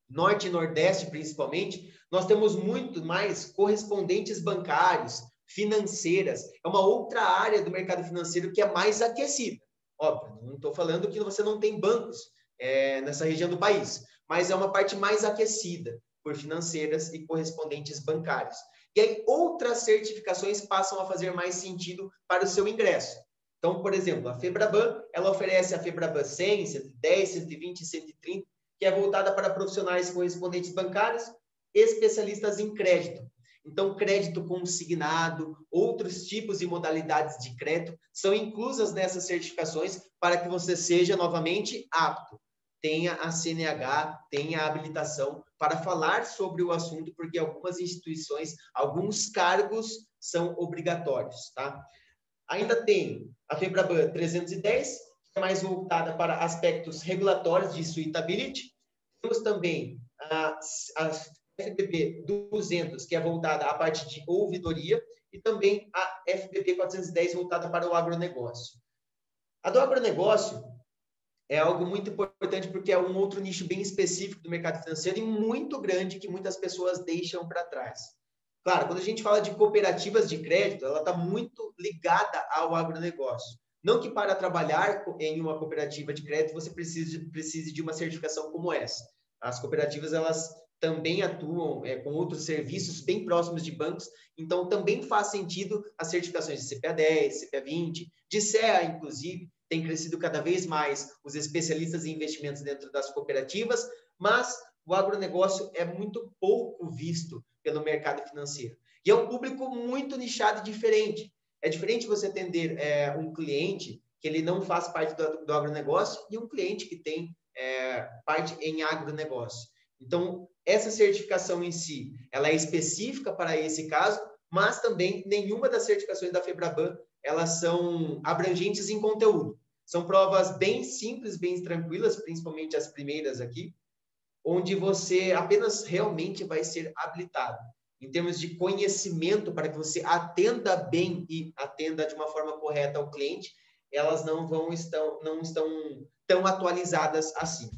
Norte e Nordeste, principalmente, nós temos muito mais correspondentes bancários, financeiras. É uma outra área do mercado financeiro que é mais aquecida. Óbvio, não estou falando que você não tem bancos nessa região do país, mas é uma parte mais aquecida por financeiras e correspondentes bancários. E aí, outras certificações passam a fazer mais sentido para o seu ingresso. Então, por exemplo, a FEBRABAN, ela oferece a FEBRABAN 100, 110, 120 e 130, que é voltada para profissionais correspondentes bancários, especialistas em crédito. Então, crédito consignado, outros tipos e modalidades de crédito são inclusas nessas certificações para que você seja novamente apto. Tenha a CNH, tenha a habilitação para falar sobre o assunto, porque algumas instituições, alguns cargos são obrigatórios, tá? Ainda tem a FEBRABAN 310, que é mais voltada para aspectos regulatórios de suitability. Temos também a FBB 200, que é voltada à parte de ouvidoria, e também a FBB 410, voltada para o agronegócio. A do agronegócio é algo muito importante porque é um outro nicho bem específico do mercado financeiro e muito grande que muitas pessoas deixam para trás. Claro, quando a gente fala de cooperativas de crédito, ela está muito ligada ao agronegócio. Não que para trabalhar em uma cooperativa de crédito você precise de uma certificação como essa. As cooperativas, elas também atuam com outros serviços bem próximos de bancos, então também faz sentido as certificações de CPA 10, CPA 20, de CEA, inclusive, tem crescido cada vez mais os especialistas em investimentos dentro das cooperativas, mas o agronegócio é muito pouco visto pelo mercado financeiro. E é um público muito nichado e diferente. É diferente você atender um cliente que ele não faz parte do agronegócio e um cliente que tem parte em agronegócio. Então, essa certificação em si, ela é específica para esse caso, mas também nenhuma das certificações da FEBRABAN, elas são abrangentes em conteúdo. São provas bem simples, bem tranquilas, principalmente as primeiras aqui, onde você apenas realmente vai ser habilitado. Em termos de conhecimento, para que você atenda bem e atenda de uma forma correta ao cliente, elas não estão tão atualizadas assim.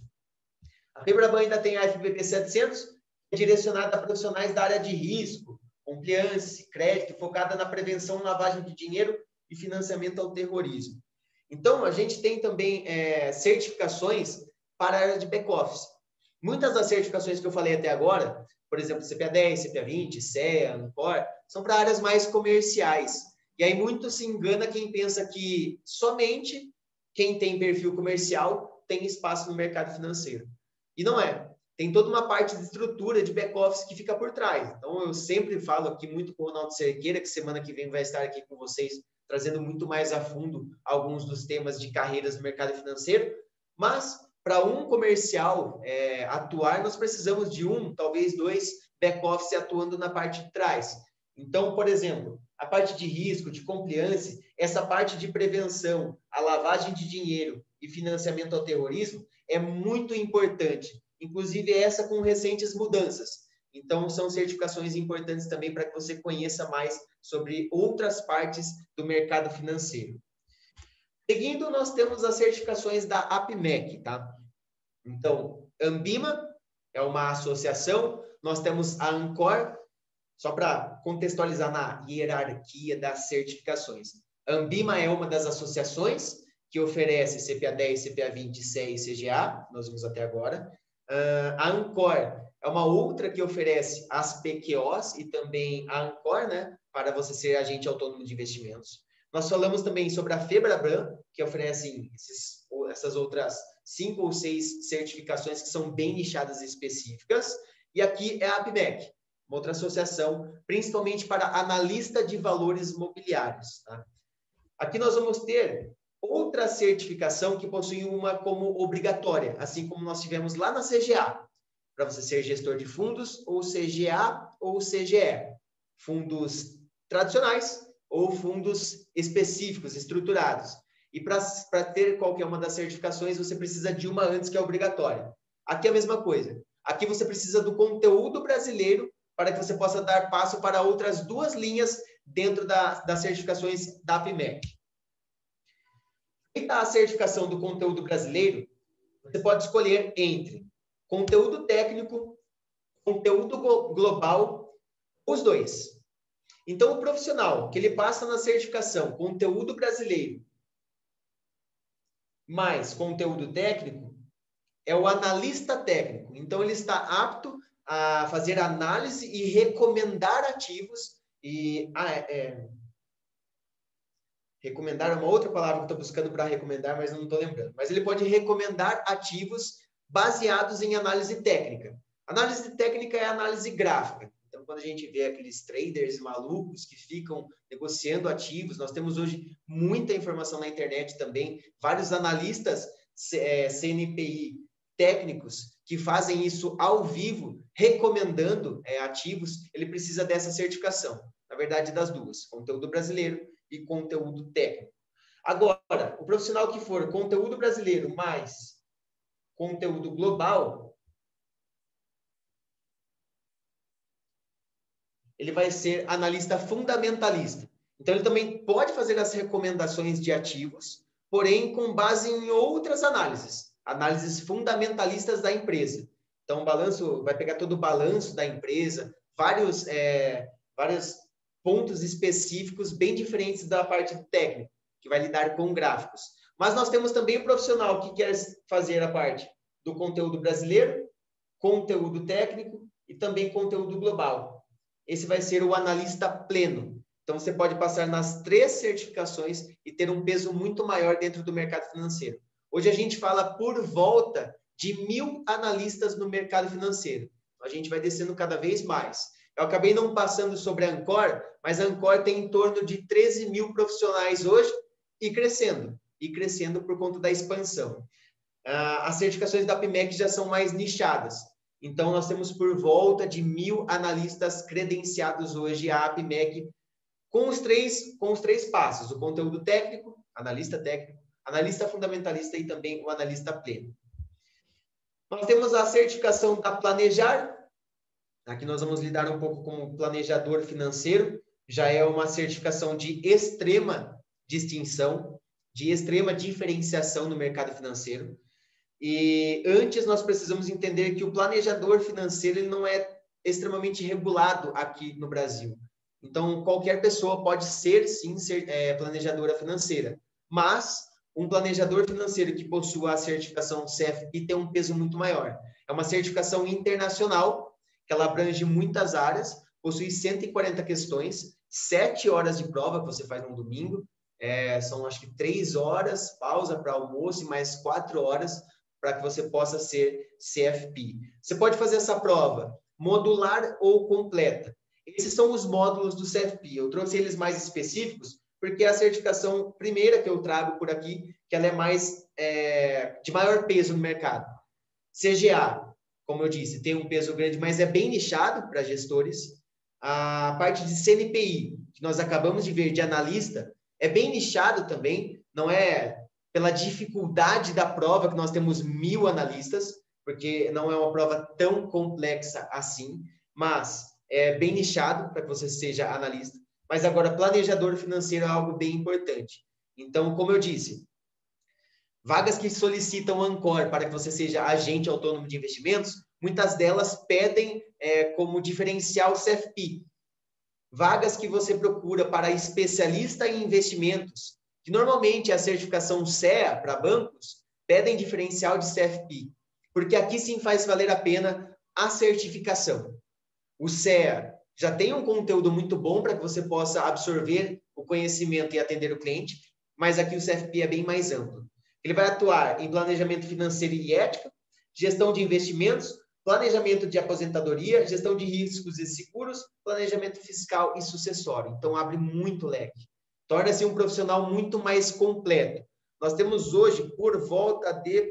A Febraban ainda tem a FBP 700, direcionada a profissionais da área de risco, compliance, crédito, focada na prevenção, lavagem de dinheiro e financiamento ao terrorismo. Então, a gente tem também certificações para a área de back-office. Muitas das certificações que eu falei até agora, por exemplo, CPA 10, CPA 20, CEA, Ancor, são para áreas mais comerciais. E aí muito se engana quem pensa que somente quem tem perfil comercial tem espaço no mercado financeiro. E não é. Tem toda uma parte de estrutura de back-office que fica por trás. Então, eu sempre falo aqui muito com o Ronaldo Cerqueira, que semana que vem vai estar aqui com vocês, trazendo muito mais a fundo alguns dos temas de carreiras no mercado financeiro. Mas, para um comercial atuar, nós precisamos de talvez 2 back-office atuando na parte de trás. Então, por exemplo, a parte de risco, de compliance, essa parte de prevenção, a lavagem de dinheiro e financiamento ao terrorismo é muito importante. Inclusive essa com recentes mudanças. Então, são certificações importantes também para que você conheça mais sobre outras partes do mercado financeiro. Seguindo, nós temos as certificações da APMEC, tá? Então, Ambima é uma associação, nós temos a Ancor, só para contextualizar na hierarquia das certificações. A Ambima é uma das associações que oferece CPA 10, CPA 20, CE e CGA, nós vimos até agora. A Ancor é uma outra que oferece as PQOs e também a Ancor, né, para você ser agente autônomo de investimentos. Nós falamos também sobre a Febraban, que oferece essas outras 5 ou 6 certificações que são bem nichadas e específicas. E aqui é a APMEC, uma outra associação, principalmente para analista de valores mobiliários. Tá? Aqui nós vamos ter outra certificação que possui uma como obrigatória, assim como nós tivemos lá na CGA, para você ser gestor de fundos, ou CGA ou CGE, fundos tradicionais ou fundos específicos, estruturados. E para ter qualquer uma das certificações, você precisa de uma antes que é obrigatória. Aqui é a mesma coisa. Aqui você precisa do conteúdo brasileiro para que você possa dar passo para outras 2 linhas dentro das certificações da APMEC. Feita a certificação do conteúdo brasileiro, você pode escolher entre conteúdo técnico, conteúdo global, os 2. Então, o profissional que ele passa na certificação conteúdo brasileiro mais conteúdo técnico é o analista técnico. Então, ele está apto a fazer análise e recomendar ativos recomendar é uma outra palavra que eu estou buscando para recomendar, mas não estou lembrando. Mas ele pode recomendar ativos baseados em análise técnica. Análise técnica é análise gráfica. Então, quando a gente vê aqueles traders malucos que ficam negociando ativos, nós temos hoje muita informação na internet também, vários analistas CNPI técnicos que fazem isso ao vivo, recomendando ativos, ele precisa dessa certificação. Na verdade, das 2, conteúdo brasileiro e conteúdo técnico. Agora, o profissional que for conteúdo brasileiro mais conteúdo global, ele vai ser analista fundamentalista. Então, ele também pode fazer as recomendações de ativos, porém, com base em outras análises fundamentalistas da empresa. Então, o balanço vai pegar todo o balanço da empresa, vários pontos específicos bem diferentes da parte técnica, que vai lidar com gráficos. Mas nós temos também o profissional que quer fazer a parte do conteúdo brasileiro, conteúdo técnico e também conteúdo global. Esse vai ser o analista pleno. Então, você pode passar nas 3 certificações e ter um peso muito maior dentro do mercado financeiro. Hoje a gente fala por volta de 1.000 analistas no mercado financeiro. A gente vai descendo cada vez mais. Eu acabei não passando sobre a Ancor, mas a Ancor tem em torno de 13.000 profissionais hoje e crescendo por conta da expansão. As certificações da APMEC já são mais nichadas. Então, nós temos por volta de 1.000 analistas credenciados hoje à APMEC com os três passos, o conteúdo técnico, analista fundamentalista e também o analista pleno. Nós temos a certificação da Planejar. Aqui nós vamos lidar um pouco com o planejador financeiro. Já é uma certificação de extrema distinção, de extrema diferenciação no mercado financeiro. E antes nós precisamos entender que o planejador financeiro ele não é extremamente regulado aqui no Brasil. Então, qualquer pessoa pode ser, sim, planejadora financeira. Mas um planejador financeiro que possua a certificação CFP tem um peso muito maior. É uma certificação internacional, que ela abrange muitas áreas, possui 140 questões, 7 horas de prova que você faz no domingo, são acho que 3 horas, pausa para almoço e mais 4 horas para que você possa ser CFP. Você pode fazer essa prova modular ou completa. Esses são os módulos do CFP. Eu trouxe eles mais específicos porque é a certificação primeira que eu trago por aqui, que ela é mais de maior peso no mercado. CGA, como eu disse, tem um peso grande, mas é bem nichado para gestores. A parte de CNPI, que nós acabamos de ver de analista, é bem nichado também, não é pela dificuldade da prova, que nós temos 1000 analistas, porque não é uma prova tão complexa assim, mas é bem nichado para que você seja analista. Mas agora, planejador financeiro é algo bem importante. Então, como eu disse, vagas que solicitam Ancor para que você seja agente autônomo de investimentos, muitas delas pedem como diferencial CFP. Vagas que você procura para especialista em investimentos, que normalmente a certificação CEA para bancos, pedem diferencial de CFP, porque aqui sim faz valer a pena a certificação. O CEA já tem um conteúdo muito bom para que você possa absorver o conhecimento e atender o cliente, mas aqui o CFP é bem mais amplo. Ele vai atuar em planejamento financeiro e ética, gestão de investimentos, planejamento de aposentadoria, gestão de riscos e seguros, planejamento fiscal e sucessório. Então, abre muito leque. Torna-se um profissional muito mais completo. Nós temos hoje, por volta de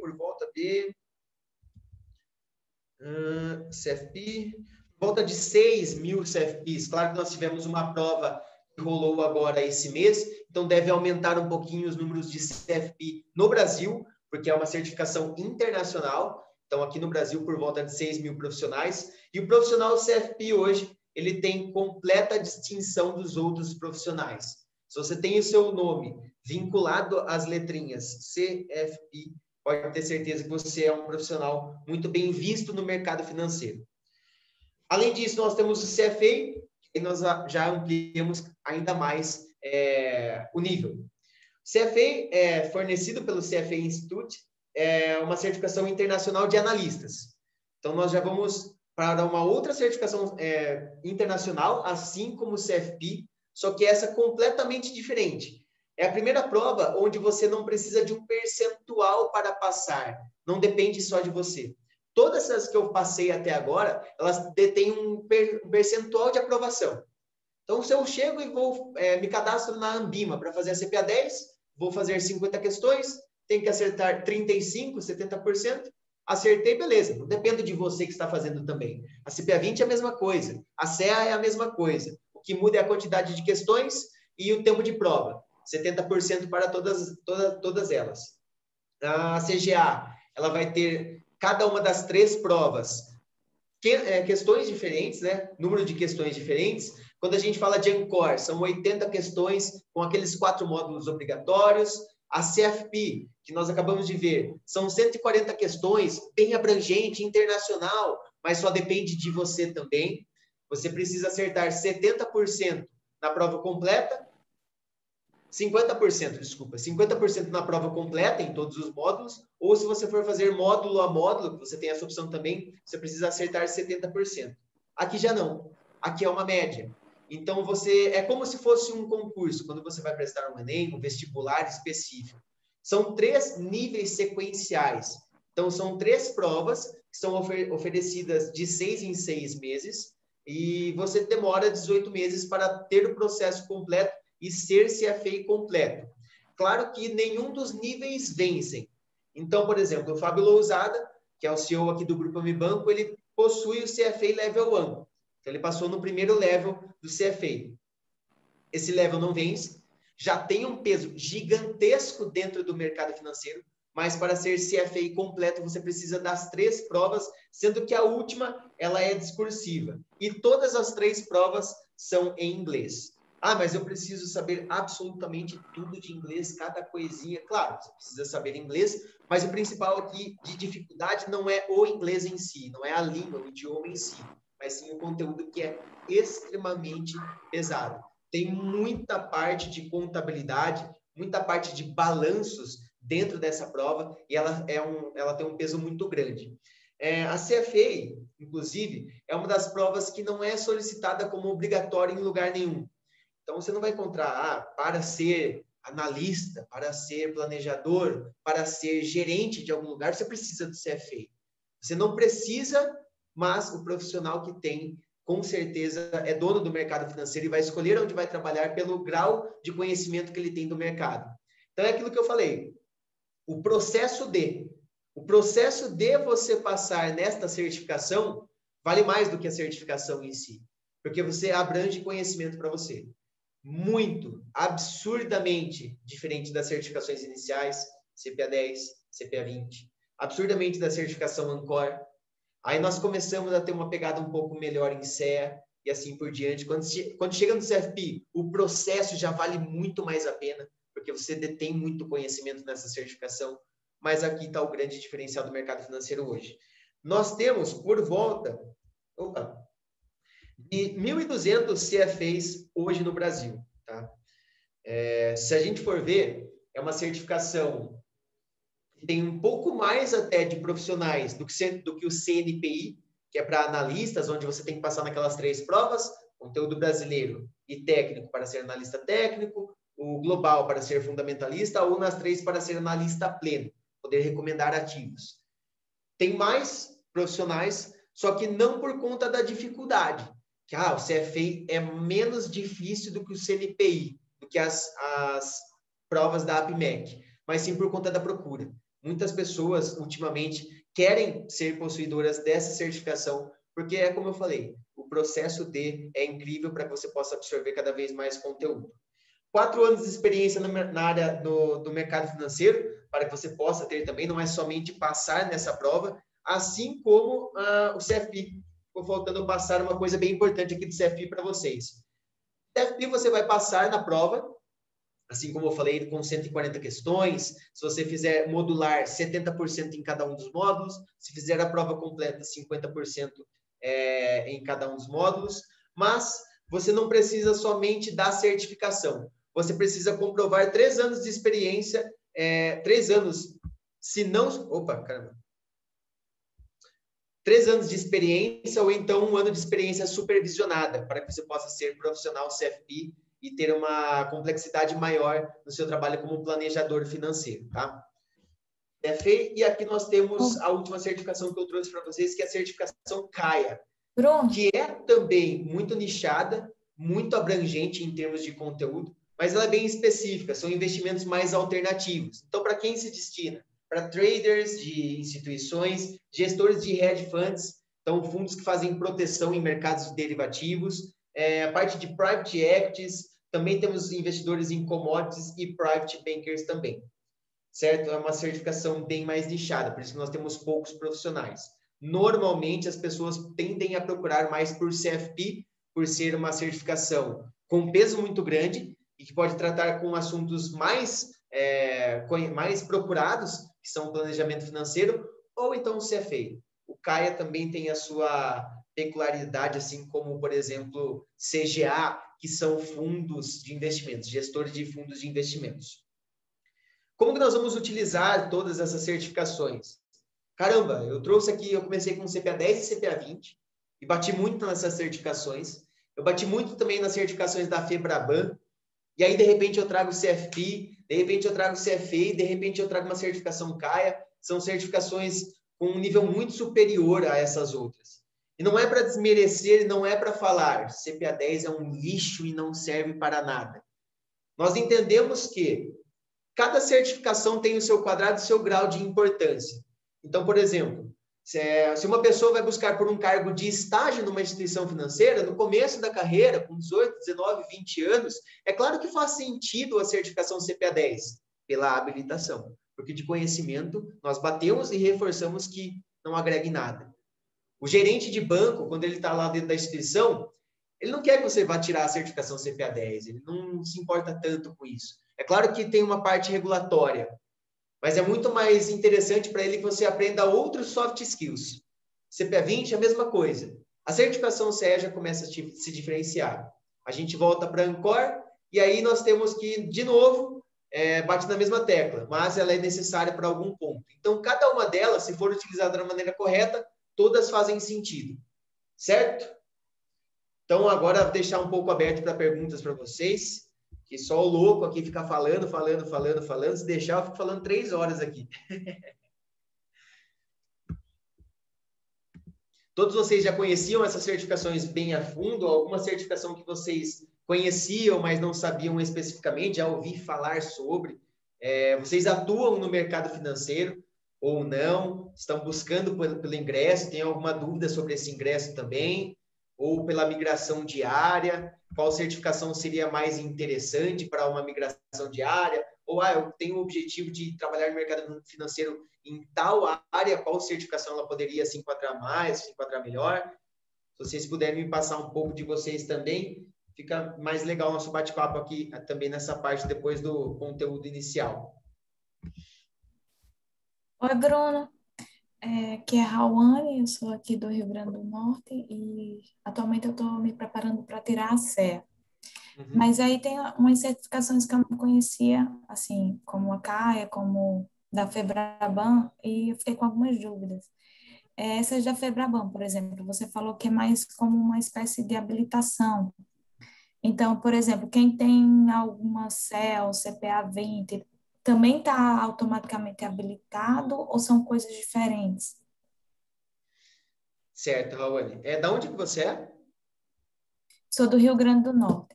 CFP, por volta de 6.000 CFPs. Claro que nós tivemos uma prova que rolou agora esse mês, então deve aumentar um pouquinho os números de CFP no Brasil, porque é uma certificação internacional. Então, aqui no Brasil, por volta de 6.000 profissionais. E o profissional CFP hoje, ele tem completa distinção dos outros profissionais. Se você tem o seu nome vinculado às letrinhas CFP, pode ter certeza que você é um profissional muito bem visto no mercado financeiro. Além disso, nós temos o CFA, e nós já ampliamos ainda mais o nível. O CFA é fornecido pelo CFA Institute, é uma certificação internacional de analistas. Então, nós já vamos para uma outra certificação internacional, assim como o CFP, só que essa completamente diferente. É a primeira prova onde você não precisa de um percentual para passar. Não depende só de você. Todas as que eu passei até agora, elas detêm um percentual de aprovação. Então, se eu chego e me cadastro na Ambima para fazer a CPA 10, vou fazer 50 questões, tem que acertar 35%, 70%. Acertei, beleza. Não depende de você que está fazendo também. A CPA 20 é a mesma coisa. A CEA é a mesma coisa. O que muda é a quantidade de questões e o tempo de prova. 70% para todas elas. A CGA, ela vai ter cada uma das 3 provas, questões diferentes, né? Número de questões diferentes. Quando a gente fala de Ancor, são 80 questões com aqueles 4 módulos obrigatórios. A CFP, que nós acabamos de ver, são 140 questões, bem abrangente, internacional, mas só depende de você também. Você precisa acertar 70% na prova completa, 50% na prova completa, em todos os módulos, ou se você for fazer módulo a módulo, você tem essa opção também, você precisa acertar 70%. Aqui já não. Aqui é uma média. Então, é como se fosse um concurso, quando você vai prestar um Enem, um vestibular específico. São 3 níveis sequenciais. Então, são 3 provas que são oferecidas de 6 em 6 meses, e você demora 18 meses para ter o processo completo e ser CFA completo. Claro que nenhum dos níveis vencem. Então, por exemplo, o Fábio Lousada, que é o CEO aqui do Grupo Amibanco, ele possui o CFA Level 1. Então, ele passou no primeiro level do CFA. Esse level não vence. já tem um peso gigantesco dentro do mercado financeiro, mas para ser CFA completo, você precisa das 3 provas, sendo que a última, ela é discursiva. E todas as 3 provas são em inglês. Ah, mas eu preciso saber absolutamente tudo de inglês, cada coisinha. Claro, você precisa saber inglês, mas o principal aqui de dificuldade não é o inglês em si, não é a língua, o idioma em si, mas sim o conteúdo que é extremamente pesado. Tem muita parte de contabilidade, muita parte de balanços dentro dessa prova e ela tem um peso muito grande. A CFA, inclusive, é uma das provas que não é solicitada como obrigatória em lugar nenhum. Então, você não vai encontrar, para ser analista, para ser planejador, para ser gerente de algum lugar, você precisa do CFA. Você não precisa, mas o profissional que tem, com certeza, é dono do mercado financeiro e vai escolher onde vai trabalhar pelo grau de conhecimento que ele tem do mercado. Então, é aquilo que eu falei. O processo de você passar nesta certificação vale mais do que a certificação em si, porque você abrange conhecimento para você. Muito, absurdamente diferente das certificações iniciais, CPA 10, CPA 20, absurdamente da certificação Ancor. Aí nós começamos a ter uma pegada um pouco melhor em CEA e assim por diante. Quando chega no CFP, o processo já vale muito mais a pena, porque você detém muito conhecimento nessa certificação, mas aqui está o grande diferencial do mercado financeiro hoje. Nós temos por volta de 1.200 CFAs hoje no Brasil. Tá? Se a gente for ver, é uma certificação que tem um pouco mais até de profissionais do que o CNPI, que é para analistas, onde você tem que passar naquelas 3 provas, conteúdo brasileiro e técnico para ser analista técnico, o global para ser fundamentalista, ou nas 3 para ser analista pleno, poder recomendar ativos. Tem mais profissionais, só que não por conta da dificuldade. Que o CFA é menos difícil do que o CNPI, do que as provas da APMEC, mas sim por conta da procura. Muitas pessoas, ultimamente, querem ser possuidoras dessa certificação, porque é como eu falei, o processo é incrível para que você possa absorver cada vez mais conteúdo. 4 anos de experiência na área do mercado financeiro, para que você possa ter também, não é somente passar nessa prova, assim como o CFP. Ficou faltando passar uma coisa bem importante aqui do CFP para vocês. CFP você vai passar na prova, assim como eu falei, com 140 questões. Se você fizer modular, 70% em cada um dos módulos. Se fizer a prova completa, 50% em cada um dos módulos. Mas você não precisa somente da certificação. Você precisa comprovar 3 anos de experiência, 3 anos, se não... Opa, caramba. 3 anos de experiência ou então 1 ano de experiência supervisionada, para que você possa ser profissional CFP e ter uma complexidade maior no seu trabalho como planejador financeiro, tá? E aqui nós temos a última certificação que eu trouxe para vocês, que é a certificação CAIA, que é também muito nichada, muito abrangente em termos de conteúdo, mas ela é bem específica, são investimentos mais alternativos. Então, para quem se destina? Para traders de instituições, gestores de hedge funds, então fundos que fazem proteção em mercados de derivativos, a parte de private equities, também temos investidores em commodities e private bankers também, certo? É uma certificação bem mais nichada, por isso que nós temos poucos profissionais. Normalmente, as pessoas tendem a procurar mais por CFP, por ser uma certificação com peso muito grande e que pode tratar com assuntos mais procurados, que são o planejamento financeiro, ou então o CFA. O CAIA também tem a sua peculiaridade, assim como, por exemplo, CGA, que são fundos de investimentos, gestores de fundos de investimentos. Como que nós vamos utilizar todas essas certificações? Caramba, eu trouxe aqui, eu comecei com CPA 10 e CPA 20, e bati muito nessas certificações. Eu bati muito também nas certificações da FEBRABAN, e aí, de repente, eu trago o CFP, de repente eu trago o CFA, de repente eu trago uma certificação CAIA. São certificações com um nível muito superior a essas outras. E não é para desmerecer, não é para falar. CPA 10 é um lixo e não serve para nada. Nós entendemos que cada certificação tem o seu quadrado e o seu grau de importância. Então, por exemplo, Se uma pessoa vai buscar por um cargo de estágio numa instituição financeira, no começo da carreira, com 18, 19, 20 anos, é claro que faz sentido a certificação CPA10 pela habilitação, porque de conhecimento nós batemos e reforçamos que não agrega em nada. O gerente de banco, quando ele está lá dentro da instituição, ele não quer que você vá tirar a certificação CPA10, ele não se importa tanto com isso. É claro que tem uma parte regulatória, mas é muito mais interessante para ele que você aprenda outros soft skills. CPA20 é a mesma coisa. A certificação CE já começa a se diferenciar. A gente volta para a Ancor e aí nós temos que, de novo, bate na mesma tecla, mas ela é necessária para algum ponto. Então, cada uma delas, se for utilizada da maneira correta, todas fazem sentido. Certo? Então, agora vou deixar um pouco aberto para perguntas para vocês. Que só o louco aqui fica falando. Se deixar, eu fico falando 3 horas aqui. Todos vocês já conheciam essas certificações bem a fundo? Alguma certificação que vocês conheciam, mas não sabiam especificamente? Já ouvi falar sobre? Vocês atuam no mercado financeiro ou não? Estão buscando pelo ingresso? Tem alguma dúvida sobre esse ingresso também? Ou pela migração diária? Qual certificação seria mais interessante para uma migração diária? Ou, eu tenho o objetivo de trabalhar no mercado financeiro em tal área, qual certificação ela poderia se enquadrar mais, se enquadrar melhor? Se vocês puderem me passar um pouco de vocês também, fica mais legal o nosso bate-papo aqui, também nessa parte depois do conteúdo inicial. Oi, Bruno. Que é Rawane, eu sou aqui do Rio Grande do Norte e atualmente eu estou me preparando para tirar a CEA. Mas aí tem umas certificações que eu não conhecia, assim, como a CAIA, como da FEBRABAN, e eu fiquei com algumas dúvidas. Essas da FEBRABAN, por exemplo, você falou que é mais como uma espécie de habilitação. Então, por exemplo, quem tem alguma CEA ou CPA 20 também está automaticamente habilitado ou são coisas diferentes? Certo, Rawane. Da onde que você é? Sou do Rio Grande do Norte.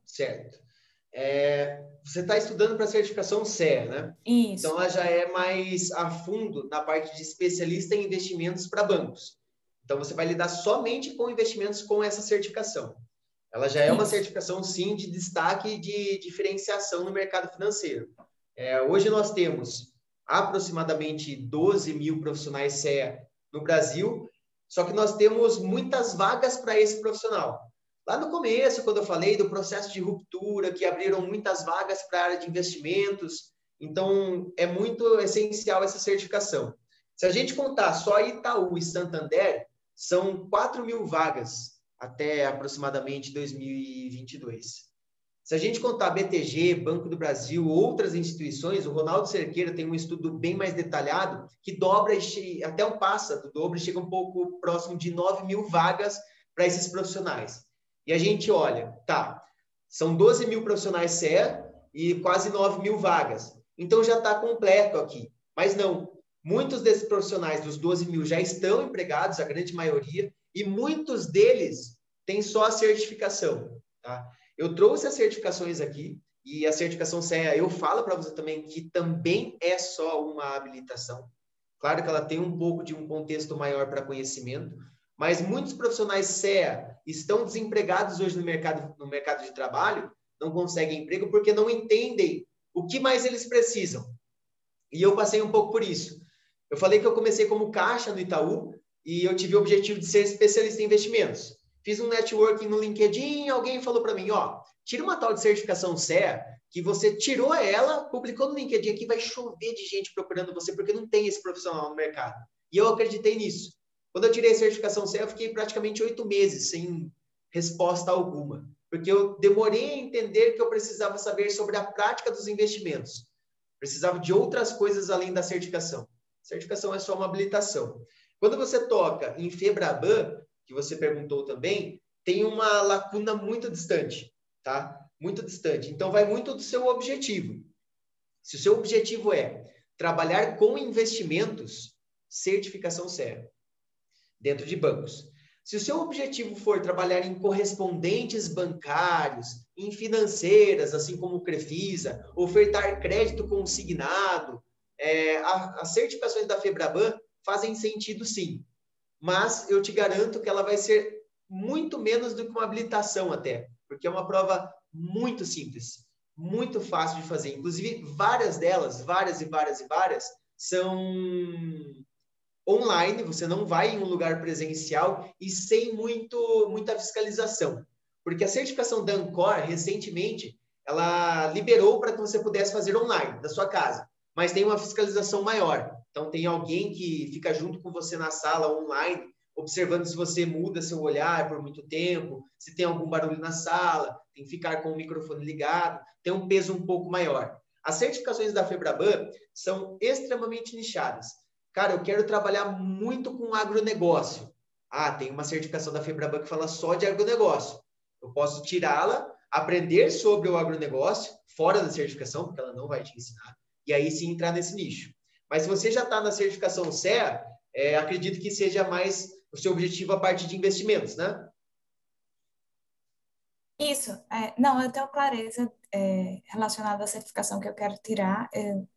Certo. Você está estudando para a certificação CEA, né? Isso. Então, ela já é mais a fundo na parte de especialista em investimentos para bancos. Então, você vai lidar somente com investimentos com essa certificação. Ela já é uma certificação, sim, de destaque e de diferenciação no mercado financeiro. Hoje nós temos aproximadamente 12 mil profissionais CEA no Brasil, só que nós temos muitas vagas para esse profissional. Lá no começo, quando eu falei do processo de ruptura, que abriram muitas vagas para a área de investimentos, então é muito essencial essa certificação. Se a gente contar só Itaú e Santander, são 4 mil vagas até aproximadamente 2022. Se a gente contar BTG, Banco do Brasil, outras instituições, o Ronaldo Cerqueira tem um estudo bem mais detalhado, que dobra, até um passa do dobro, chega um pouco próximo de 9 mil vagas para esses profissionais. E a gente olha, são 12 mil profissionais CEA e quase 9 mil vagas. Então já está completo aqui. Mas não, muitos desses profissionais dos 12 mil já estão empregados, a grande maioria, e muitos deles têm só a certificação, tá? Eu trouxe as certificações aqui, e a certificação CEA, eu falo para você também que também é só uma habilitação. Claro que ela tem um pouco de um contexto maior para conhecimento, mas muitos profissionais CEA estão desempregados hoje no mercado de trabalho, não conseguem emprego porque não entendem o que mais eles precisam. E eu passei um pouco por isso. Eu falei que eu comecei como caixa no Itaú e eu tive o objetivo de ser especialista em investimentos. Fiz um networking no LinkedIn, alguém falou para mim, tira uma tal de certificação CEA, que você tirou ela, publicou no LinkedIn aqui, vai chover de gente procurando você, porque não tem esse profissional no mercado. E eu acreditei nisso. Quando eu tirei a certificação CEA, eu fiquei praticamente 8 meses sem resposta alguma, porque eu demorei a entender que eu precisava saber sobre a prática dos investimentos. Precisava de outras coisas além da certificação. Certificação é só uma habilitação. Quando você toca em FEBRABAN, que você perguntou também, tem uma lacuna muito distante, tá? Muito distante. Então, vai muito do seu objetivo. Se o seu objetivo é trabalhar com investimentos, certificação CEA, dentro de bancos. Se o seu objetivo for trabalhar em correspondentes bancários, em financeiras, assim como o Crefisa, ofertar crédito consignado, as certificações da FEBRABAN fazem sentido sim. Mas eu te garanto que ela vai ser muito menos do que uma habilitação até, porque é uma prova muito simples, muito fácil de fazer. Inclusive, várias delas, várias, são online, você não vai em um lugar presencial e sem muita fiscalização. Porque a certificação da Ancor, recentemente, ela liberou para que você pudesse fazer online, da sua casa. Mas tem uma fiscalização maior. Então, tem alguém que fica junto com você na sala online, observando se você muda seu olhar por muito tempo, se tem algum barulho na sala, tem que ficar com o microfone ligado, tem um peso um pouco maior. As certificações da FEBRABAN são extremamente nichadas. Cara, eu quero trabalhar muito com agronegócio. Ah, tem uma certificação da FEBRABAN que fala só de agronegócio. Eu posso tirá-la, aprender sobre o agronegócio, fora da certificação, porque ela não vai te ensinar, e aí sim entrar nesse nicho. Mas se você já está na certificação CEA, acredito que seja mais o seu objetivo a parte de investimentos, né? Isso. Não, eu tenho clareza relacionada à certificação que eu quero tirar,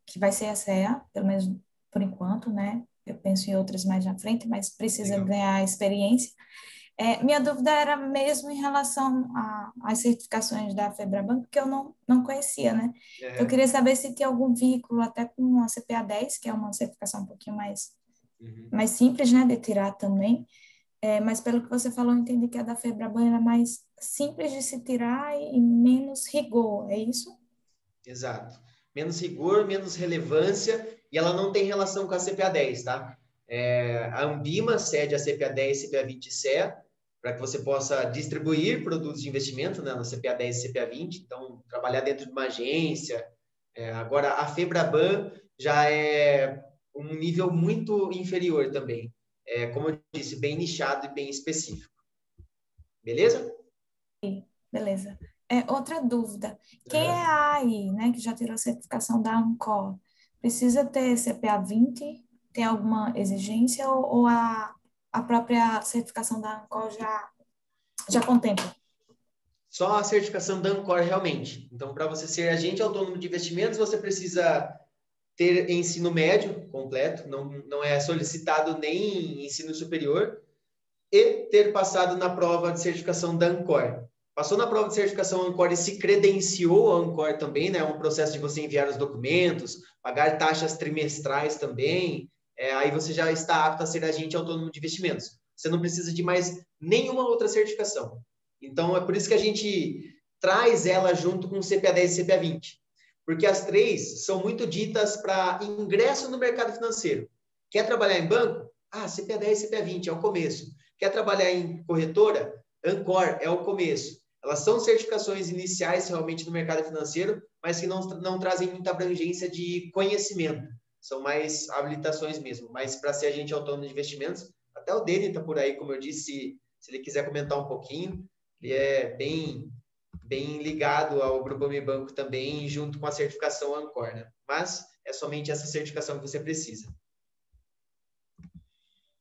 que vai ser a CEA, pelo menos por enquanto, né? Eu penso em outras mais na frente, mas precisa Legal. ganhar experiência. Minha dúvida era mesmo em relação às certificações da FEBRABAN, porque eu não conhecia, né? Então, eu queria saber se tem algum vínculo até com a CPA 10, que é uma certificação um pouquinho mais simples, né, de tirar também. Mas pelo que você falou, eu entendi que a da FEBRABAN era mais simples de se tirar e menos rigor, é isso? Exato. Menos rigor, menos relevância, e ela não tem relação com a CPA 10, tá? A Ambima cede a CPA 10 e CPA 20 CEA, para que você possa distribuir produtos de investimento, né, na CPA 10 e CPA 20, então trabalhar dentro de uma agência. Agora, a FEBRABAN já é um nível muito inferior também. Como eu disse, bem nichado e bem específico. Beleza? Beleza. Outra dúvida. Quem é a AI, né, que já tirou a certificação da Ancor, precisa ter CPA 20? Tem alguma exigência ou a própria certificação da Ancor já contempla? Só a certificação da Ancor, realmente. Então, para você ser agente autônomo de investimentos, você precisa ter ensino médio completo, não é solicitado nem ensino superior, e ter passado na prova de certificação da Ancor. Passou na prova de certificação Ancor e se credenciou a Ancor também, né? É um processo de você enviar os documentos, pagar taxas trimestrais também, aí você já está apto a ser agente autônomo de investimentos. Você não precisa de mais nenhuma outra certificação. Então, é por isso que a gente traz ela junto com o CPA 10 e CPA 20. Porque as três são muito ditas para ingresso no mercado financeiro. Quer trabalhar em banco? CPA 10 e CPA 20 é o começo. Quer trabalhar em corretora? Ancor é o começo. Elas são certificações iniciais realmente no mercado financeiro, mas que não trazem muita abrangência de conhecimento. São mais habilitações mesmo. Mas para ser agente autônomo de investimentos, até o Deni está por aí, como eu disse, se ele quiser comentar um pouquinho, ele é bem ligado ao Grupo Amibanco também, junto com a certificação Ancor, né? Mas é somente essa certificação que você precisa.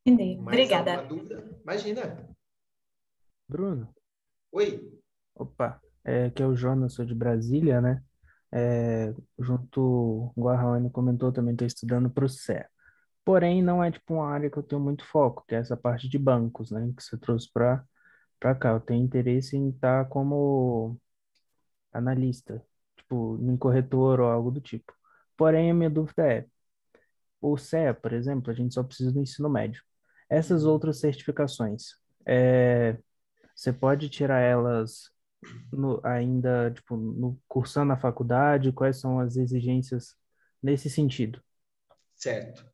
Entendi. Mais Obrigada. alguma dúvida? Imagina. Bruno, Oi. opa, que é o Jonas, sou de Brasília, né? Junto, igual a Raoni comentou, também estou estudando para o CEA. Porém, não é tipo uma área que eu tenho muito foco, que é essa parte de bancos, né? Que você trouxe para cá. Eu tenho interesse em estar como analista, tipo, em corretor ou algo do tipo. Porém, a minha dúvida é, o CEA, por exemplo, a gente só precisa do ensino médio. Essas outras certificações, você pode tirar elas ainda, tipo, cursando a faculdade? Quais são as exigências nesse sentido? Certo.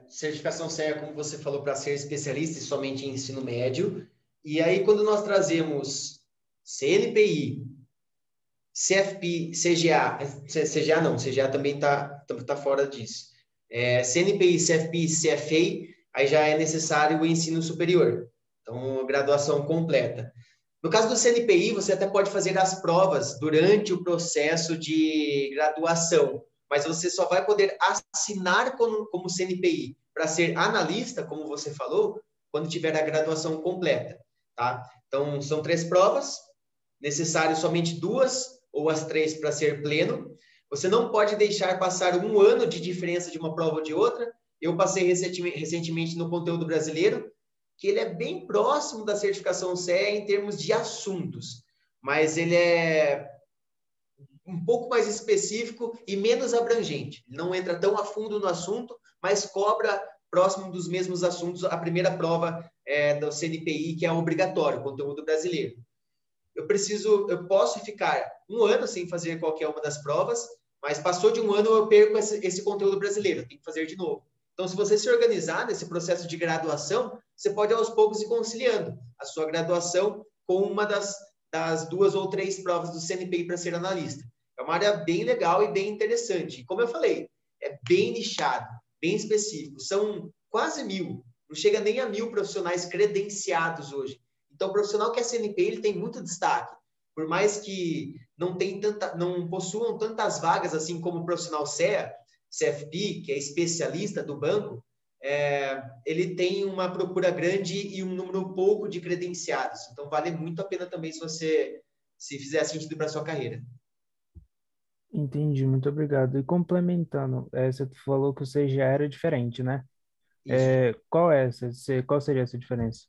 Certificação CEA, como você falou, para ser especialista somente em ensino médio. E aí, quando nós trazemos CNPI, CFP, CGA não, CGA também está fora disso. CNPI, CFP, CFA, aí já é necessário o ensino superior. Então, graduação completa. No caso do CNPI, você até pode fazer as provas durante o processo de graduação, mas você só vai poder assinar como CNPI para ser analista, como você falou, quando tiver a graduação completa, tá? Então, são 3 provas, necessário somente 2 ou as 3 para ser pleno. Você não pode deixar passar 1 ano de diferença de uma prova ou de outra, Eu passei recentemente no conteúdo brasileiro, que ele é bem próximo da certificação CEA em termos de assuntos, mas ele é um pouco mais específico e menos abrangente. Ele não entra tão a fundo no assunto, mas cobra próximo dos mesmos assuntos a primeira prova do CNPI, que é obrigatório, conteúdo brasileiro. Eu posso ficar um ano sem fazer qualquer uma das provas, mas passou de um ano eu perco esse conteúdo brasileiro, tenho que fazer de novo. Então, se você se organizar nesse processo de graduação, você pode aos poucos ir conciliando a sua graduação com uma das 2 ou 3 provas do CNPI para ser analista. É uma área bem legal e bem interessante. Como eu falei, é bem nichado, bem específico. São quase 1.000, não chega nem a 1.000 profissionais credenciados hoje. Então, o profissional que é CNPI, ele tem muito destaque. Por mais que não possuam tantas vagas assim como o profissional CEA, CFP, que é especialista do banco, ele tem uma procura grande e um número pouco de credenciados. Então, vale muito a pena também se fizer sentido para a sua carreira. Entendi, muito obrigado. E complementando, você falou que o CGA era diferente, né? Isso. Qual seria essa diferença?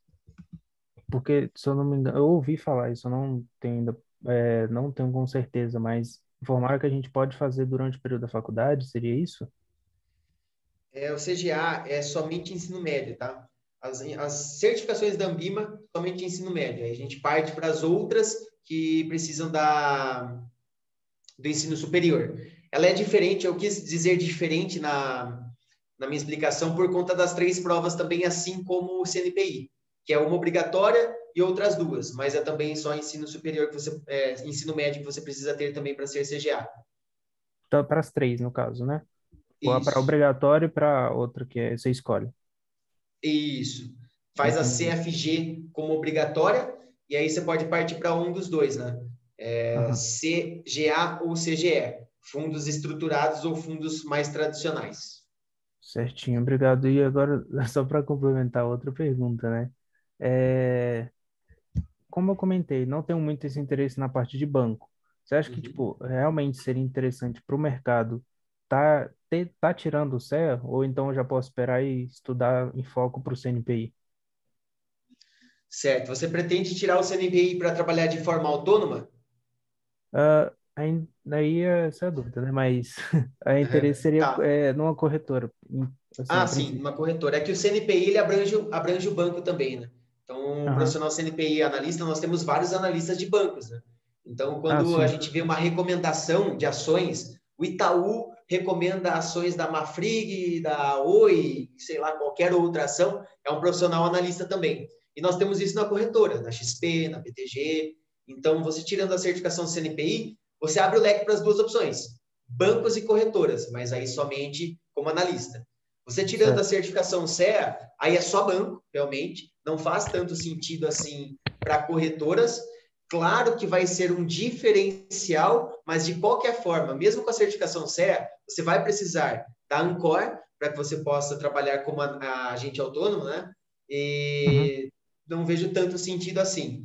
Porque, se eu não me engano, eu ouvi falar isso, eu não tenho ainda, não tenho com certeza, mas informaram que a gente pode fazer durante o período da faculdade, seria isso? O CGA é somente ensino médio, tá? As certificações da Ambima, somente ensino médio. Aí a gente parte para as outras que precisam do ensino superior. Ela é diferente, eu quis dizer diferente na minha explicação por conta das 3 provas também, assim como o CNPI, que é uma obrigatória e outras 2, mas é também só ensino superior ensino médio que você precisa ter também para ser CGA. Então, para as 3, no caso, né? Para Isso, obrigatório e para outra você escolhe. isso. Faz a Entendi. CFG como obrigatória e aí você pode partir para um dos dois, né? Aham. CGA ou CGE, fundos estruturados ou fundos mais tradicionais. Certinho, obrigado. E agora, só para complementar outra pergunta, né? É, como eu comentei, não tenho muito esse interesse na parte de banco. Você acha que, Uhum. tipo, realmente seria interessante para o mercado tá tirando o CEA? Ou então eu já posso esperar e estudar em foco para o CNPI? Certo. Você pretende tirar o CNPI para trabalhar de forma autônoma? Aí essa é a dúvida, né? Mas a interesse seria Tá. numa corretora, assim, a Sim, princípio. uma corretora. É que o CNPI ele abrange o banco também, né? Então, o Aham. profissional CNPI analista, nós temos vários analistas de bancos, né? Então, Ah, quando a sim. gente vê uma recomendação de ações, o Itaú recomenda ações da Mafrig, da Oi, sei lá, qualquer outra ação, é um profissional analista também. E nós temos isso na corretora, na XP, na BTG. Então, você tirando a certificação CNPI, você abre o leque para as 2 opções, bancos e corretoras, mas aí somente como analista. Você tirando a Certo. certificação CEA, aí é só banco, realmente. Não faz tanto sentido assim para corretoras. Claro que vai ser um diferencial, mas de qualquer forma, mesmo com a certificação CEA, você vai precisar da Ancor para que você possa trabalhar como agente autônomo, né? Uhum. E não vejo tanto sentido assim.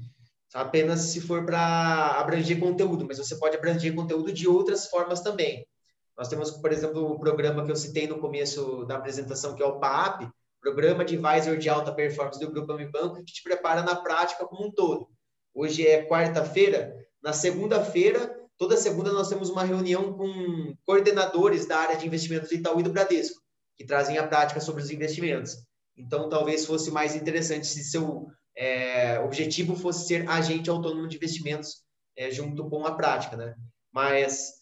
Apenas se for para abranger conteúdo, mas você pode abranger conteúdo de outras formas também. Nós temos, por exemplo, o programa que eu citei no começo da apresentação, que é o PAP, Programa de Advisor de Alta Performance do Grupo Amibanco, que te prepara na prática como um todo. Hoje é quarta-feira. Na segunda-feira, toda segunda, nós temos uma reunião com coordenadores da área de investimentos do Itaú e do Bradesco, que trazem a prática sobre os investimentos. Então, talvez fosse mais interessante se seu objetivo fosse ser agente autônomo de investimentos junto com a prática, né? Mas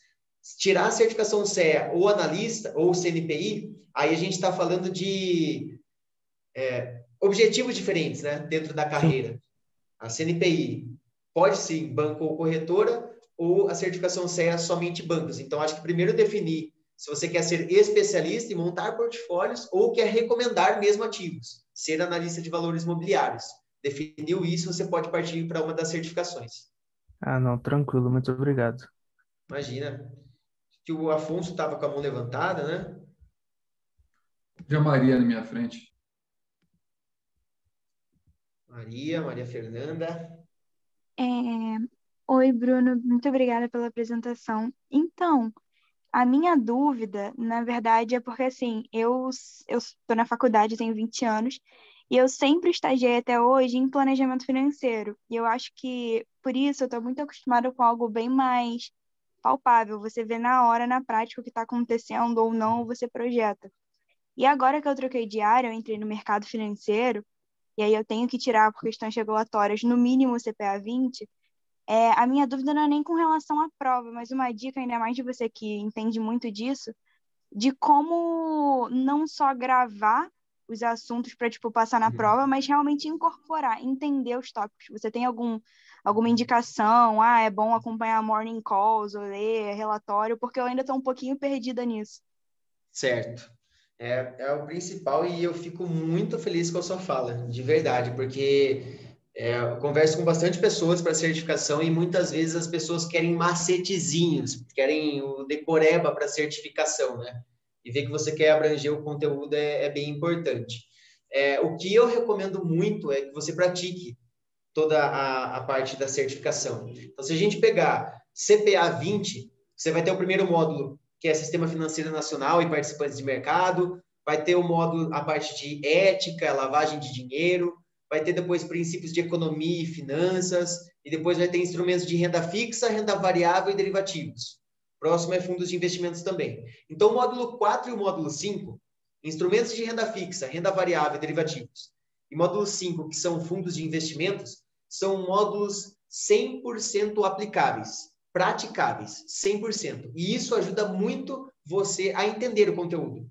tirar a certificação CEA ou analista ou CNPI, aí a gente está falando de objetivos diferentes, né, dentro da Sim. carreira. A CNPI pode sim banco ou corretora, ou a certificação CEA somente bancos. Então, acho que primeiro definir se você quer ser especialista e montar portfólios ou quer recomendar mesmo ativos, ser analista de valores imobiliários. Definiu isso, você pode partir para uma das certificações. Ah, não, tranquilo, muito obrigado. Imagina que o Afonso estava com a mão levantada, né? Já Maria na minha frente. Maria Fernanda. É, Oi, Bruno, muito obrigada pela apresentação. Então, A minha dúvida, na verdade, é porque, assim, eu estou na faculdade, tenho 20 anos, e eu sempre estagiei até hoje em planejamento financeiro. E eu acho que, por isso, eu estou muito acostumada com algo bem mais palpável. Você vê na hora, na prática, o que está acontecendo ou não, você projeta. E agora que eu troquei de área, eu entrei no mercado financeiro, e aí eu tenho que tirar, por questões regulatórias, no mínimo o CPA 20. A minha dúvida não é nem com relação à prova, mas uma dica, ainda mais de você que entende muito disso, de como não só gravar os assuntos para, tipo, passar na prova, mas realmente incorporar, entender os tópicos. Você tem alguma indicação? É bom acompanhar morning calls ou ler relatório, porque eu ainda estou um pouquinho perdida nisso. Certo. É o principal e eu fico muito feliz com a sua fala, de verdade, porque eu converso com bastante pessoas para certificação e muitas vezes as pessoas querem macetezinhos, querem o decoreba para certificação, né? E ver que você quer abranger o conteúdo é bem importante. O que eu recomendo muito é que você pratique toda a parte da certificação. Então, se a gente pegar CPA 20, você vai ter o primeiro módulo, que é Sistema Financeiro Nacional e Participantes de Mercado, vai ter o módulo, a parte de ética, lavagem de dinheiro, vai ter depois princípios de economia e finanças, e depois vai ter instrumentos de renda fixa, renda variável e derivativos. Próximo é fundos de investimentos também. Então, o módulo 4 e o módulo 5, instrumentos de renda fixa, renda variável e derivativos. E módulo 5, que são fundos de investimentos, são módulos 100% aplicáveis, praticáveis, 100%. E isso ajuda muito você a entender o conteúdo.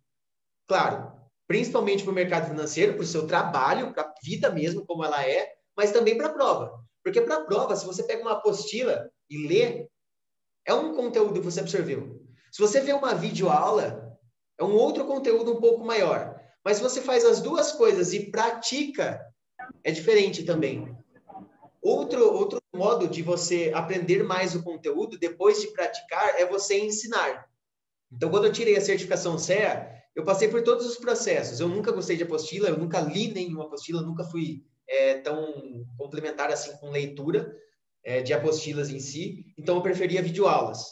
Claro, principalmente para o mercado financeiro, para o seu trabalho, para a vida mesmo, como ela é, mas também para a prova. Porque para a prova, se você pega uma apostila e lê, é um conteúdo que você absorveu. Se você vê uma videoaula, é um outro conteúdo um pouco maior. Mas se você faz as duas coisas e pratica, é diferente também. Outro modo de você aprender mais o conteúdo depois de praticar é você ensinar. Então, quando eu tirei a certificação CEA, eu passei por todos os processos. Eu nunca gostei de apostila, eu nunca li nenhuma apostila, nunca fui tão complementar assim com leitura de apostilas em si. Então, eu preferia videoaulas.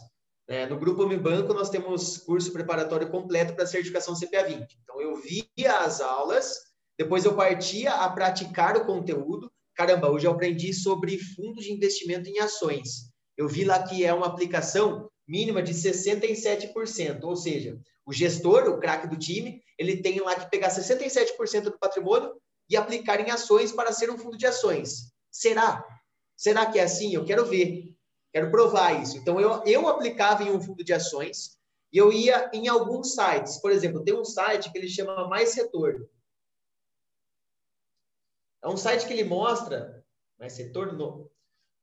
No Grupo Unibanco, nós temos curso preparatório completo para a certificação CPA 20. Então, eu via as aulas, depois eu partia a praticar o conteúdo. Caramba, hoje eu aprendi sobre fundos de investimento em ações. Eu vi lá que é uma aplicação mínima de 67%, ou seja, o gestor, o craque do time, ele tem lá que pegar 67% do patrimônio e aplicar em ações para ser um fundo de ações. Será? Será que é assim? Eu quero ver, quero provar isso. Então, eu aplicava em um fundo de ações e eu ia em alguns sites. Por exemplo, tem um site que ele chama Mais Retorno. É um site que ele mostra, Mais Retorno,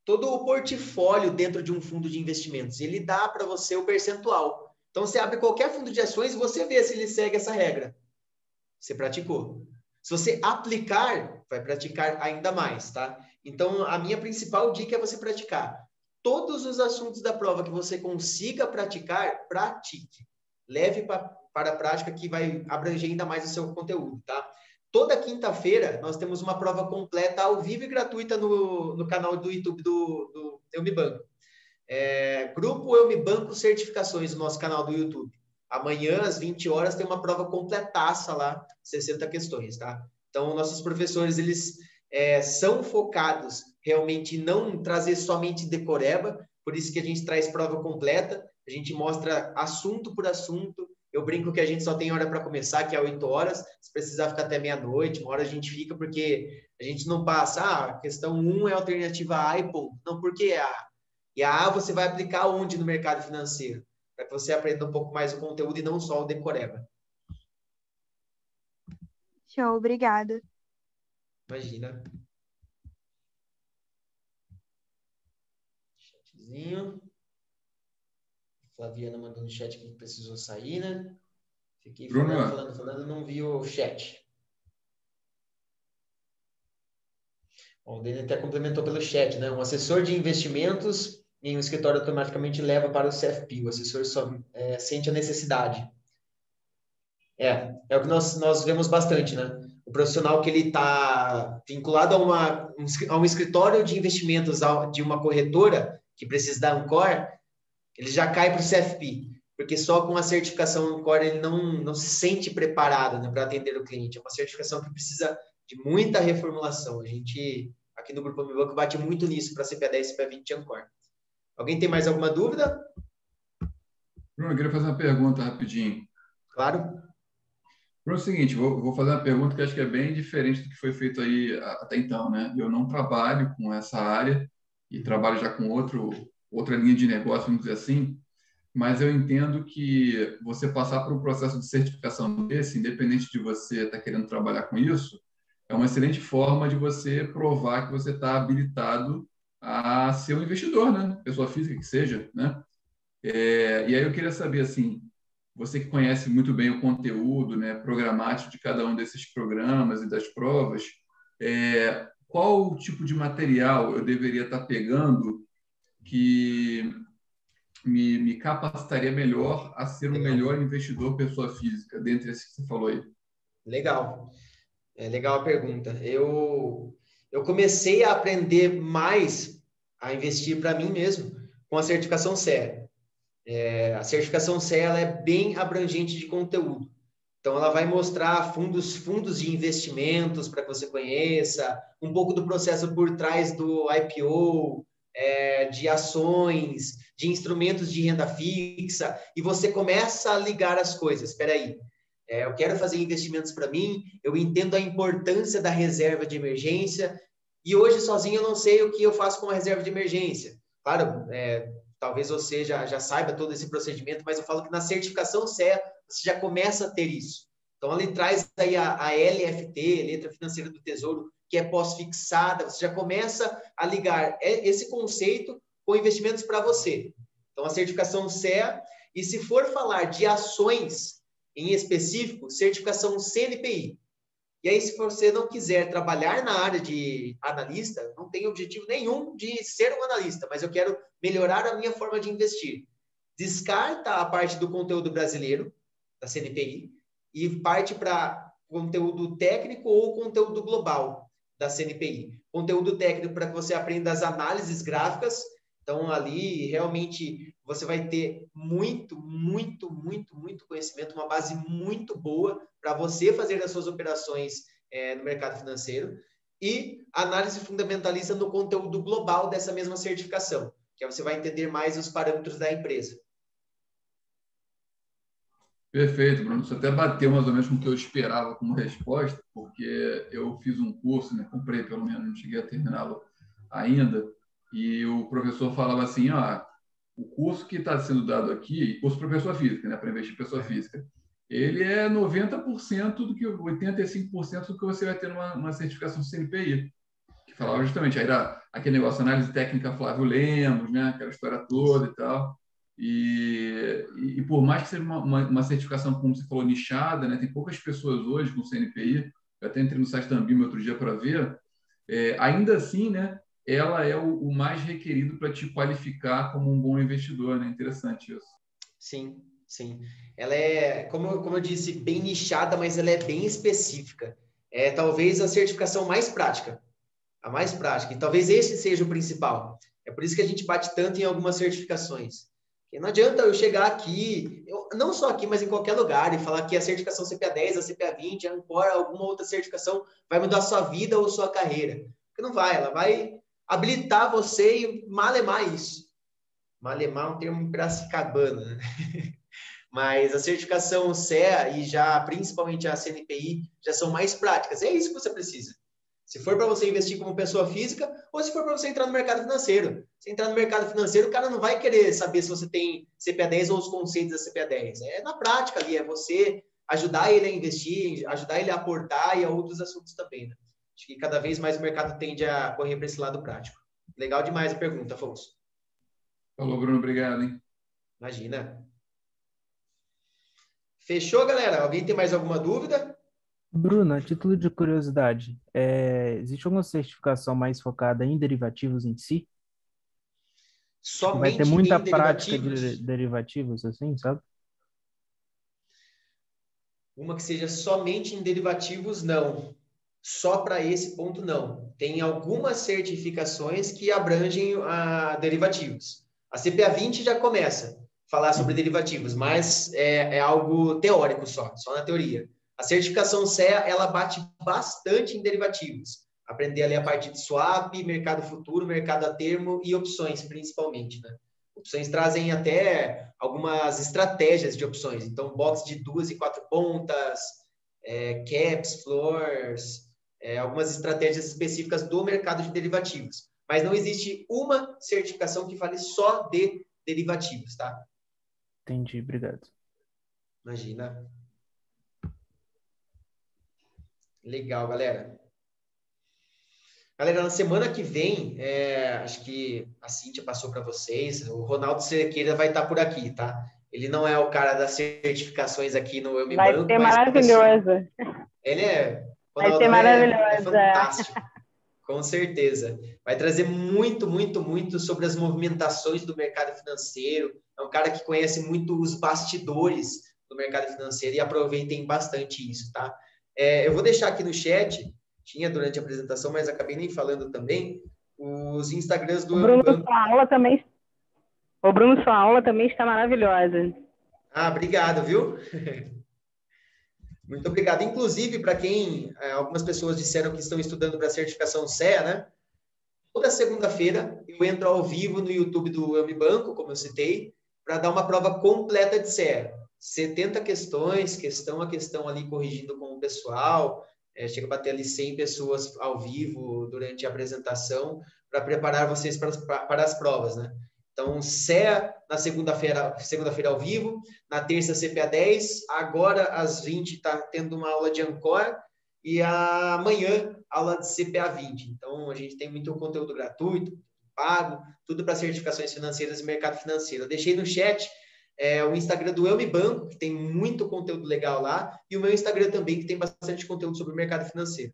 todo o portfólio dentro de um fundo de investimentos. Ele dá para você o percentual. Então, você abre qualquer fundo de ações e você vê se ele segue essa regra. Você praticou. Se você aplicar, vai praticar ainda mais, tá? Então, a minha principal dica é você praticar. Todos os assuntos da prova que você consiga praticar, pratique. Leve para a prática que vai abranger ainda mais o seu conteúdo, tá? Toda quinta-feira, nós temos uma prova completa, ao vivo e gratuita no canal do YouTube do Eunibanco. Grupo Eunibanco Certificações, no nosso canal do YouTube. Amanhã, às 20 horas, tem uma prova completaça lá, 60 questões, tá? Então, nossos professores, eles são focados realmente em não trazer somente decoreba, por isso que a gente traz prova completa, a gente mostra assunto por assunto. Eu brinco que a gente só tem hora para começar, que é 8 horas. Se precisar ficar até meia-noite, uma hora a gente fica, porque a gente não passa, a questão 1 é a alternativa A e ponto. Não, por que A? E a A você vai aplicar onde no mercado financeiro? Para que você aprenda um pouco mais o conteúdo e não só o decoreba. Show, obrigada. Imagina. Chatzinho. Flaviana mandou no chat que precisou sair, né? Fiquei falando, não vi o chat. Bom, o Dani até complementou pelo chat, né? Um assessor de investimentos em um escritório automaticamente leva para o CFP. O assessor só sente a necessidade. É o que nós vemos bastante, né? O profissional que ele está vinculado a um escritório de investimentos de uma corretora que precisa da Ancor, ele já cai para o CFP. porque só com a certificação no core ele não se sente preparado, né, para atender o cliente. É uma certificação que precisa de muita reformulação. A gente, aqui no Grupo Amibanco, bate muito nisso para CPA10, CPA20 e Ancor. Alguém tem mais alguma dúvida? Bruno, eu queria fazer uma pergunta rapidinho. Claro. Bruno, é o seguinte, vou fazer uma pergunta que acho que é bem diferente do que foi feito aí até então, né? Eu não trabalho com essa área e trabalho já com outra linha de negócio, vamos dizer assim, mas eu entendo que você passar por um processo de certificação desse, independente de você estar querendo trabalhar com isso, é uma excelente forma de você provar que você está habilitado a ser um investidor, né? Pessoa física que seja, né? E aí eu queria saber, assim, você que conhece muito bem o conteúdo, né, programático de cada um desses programas e das provas, qual o tipo de material eu deveria estar pegando que me capacitaria melhor a ser um melhor investidor pessoa física, dentre esses que você falou aí? Legal. É legal a pergunta. Eu comecei a aprender mais a investir para mim mesmo com a certificação CEA. A certificação CEA ela é bem abrangente de conteúdo. Então, ela vai mostrar fundos de investimentos para que você conheça, um pouco do processo por trás do IPO, de ações, de instrumentos de renda fixa, e você começa a ligar as coisas. Espera aí, eu quero fazer investimentos para mim, eu entendo a importância da reserva de emergência, e hoje sozinho eu não sei o que eu faço com a reserva de emergência. Claro, talvez você já saiba todo esse procedimento, mas eu falo que na certificação CEA você já começa a ter isso. Então, ele traz aí a LFT, Letra Financeira do Tesouro, que é pós-fixada, você já começa a ligar esse conceito com investimentos para você. Então, a certificação CEA, e se for falar de ações em específico, certificação CNPI. E aí, se você não quiser trabalhar na área de analista, não tem objetivo nenhum de ser um analista, mas eu quero melhorar a minha forma de investir. Descarta a parte do conteúdo brasileiro, da CNPI, e parte para conteúdo técnico ou conteúdo global da CNPI. Conteúdo técnico para que você aprenda as análises gráficas. Então, ali, realmente, você vai ter muito conhecimento, uma base muito boa para você fazer as suas operações no mercado financeiro. E análise fundamentalista no conteúdo global dessa mesma certificação, que aí você vai entender mais os parâmetros da empresa. Perfeito, Bruno. Você até bateu mais ou menos com o que eu esperava como resposta, porque eu fiz um curso, né? Comprei pelo menos, não cheguei a terminá-lo ainda, e o professor falava assim, o curso que está sendo dado aqui, curso para pessoa física, né? Para investir em pessoa física, ele é 90% do que 85% do que você vai ter numa certificação CNPI, que falava justamente, aí era aquele negócio, análise técnica Flávio Lemos, né? Aquela história toda e tal. E por mais que seja uma certificação, como você falou, nichada, né? Tem poucas pessoas hoje com CNPI, eu até entrei no site da Ambima outro dia para ver, ainda assim, né? Ela é o mais requerido para te qualificar como um bom investidor, né? Interessante isso. Sim, sim. Ela é, como eu disse, bem nichada, mas ela é bem específica. É talvez a certificação mais prática, a mais prática, e talvez esse seja o principal. É por isso que a gente bate tanto em algumas certificações. Porque não adianta eu chegar aqui, não só aqui, mas em qualquer lugar, e falar que a certificação CPA10, a CPA20, a Ancor, alguma outra certificação vai mudar a sua vida ou sua carreira. Porque não vai, ela vai habilitar você e malemar isso. Malemar é um termo piracicabana, né? Mas a certificação CEA e já principalmente a CNPI já são mais práticas. É isso que você precisa. Se for para você investir como pessoa física ou se for para você entrar no mercado financeiro. Se entrar no mercado financeiro, o cara não vai querer saber se você tem CPA10 ou os conceitos da CPA10. É na prática ali, é você ajudar ele a investir, ajudar ele a aportar e a outros assuntos também, né? Acho que cada vez mais o mercado tende a correr para esse lado prático. Legal demais a pergunta, Afonso. Falou, Bruno. Obrigado, hein? Imagina. Fechou, galera? Alguém tem mais alguma dúvida? Bruno, a título de curiosidade, existe alguma certificação mais focada em derivativos em si? Vai ter Somente muita em prática derivativos? de derivativos, assim, sabe? Uma que seja somente em derivativos, não. Só para esse ponto, não. Tem algumas certificações que abrangem derivativos. A CPA20 já começa. falar sobre derivativos, mas é algo teórico só na teoria. A certificação CEA, ela bate bastante em derivativos. Aprender ali a parte de swap, mercado futuro, mercado a termo e opções, principalmente, né? Opções trazem até algumas estratégias de opções. Então, box de 2 e 4 pontas, caps, floors, algumas estratégias específicas do mercado de derivativos. Mas não existe uma certificação que fale só de derivativos, tá? Entendi, obrigado. Imagina. Legal, galera. Galera, na semana que vem, acho que a Cíntia passou para vocês, o Ronaldo Cerqueira vai estar por aqui, tá? Ele não é o cara das certificações aqui no Eu Me Vai Banco, ser mas maravilhoso. ele Vai Ronaldo ser é maravilhoso. fantástico, com certeza. Vai trazer muito, muito, muito sobre as movimentações do mercado financeiro. É um cara que conhece muito os bastidores do mercado financeiro e aproveitem bastante isso, tá? Eu vou deixar aqui no chat, tinha durante a apresentação, mas acabei nem falando também, os Instagrams do Eu Me Banco. O Bruno, sua aula também está maravilhosa. Ah, obrigado, viu? Muito obrigado. Inclusive, para quem, algumas pessoas disseram que estão estudando para a certificação CEA, né? Toda segunda-feira eu entro ao vivo no YouTube do Eu Me Banco, como eu citei, para dar uma prova completa de CEA. 70 questões, questão a questão ali, corrigindo com o pessoal. Chega a bater ali 100 pessoas ao vivo durante a apresentação para preparar vocês para as provas, né? Então, CEA na segunda-feira ao vivo, na terça CPA 10, agora às 20 está tendo uma aula de Ancor e amanhã aula de CPA 20. Então, a gente tem muito conteúdo gratuito, pago, tudo para certificações financeiras e mercado financeiro. Eu deixei no chat o Instagram do Eu Me Banco, que tem muito conteúdo legal lá, e o meu Instagram também, que tem bastante conteúdo sobre o mercado financeiro.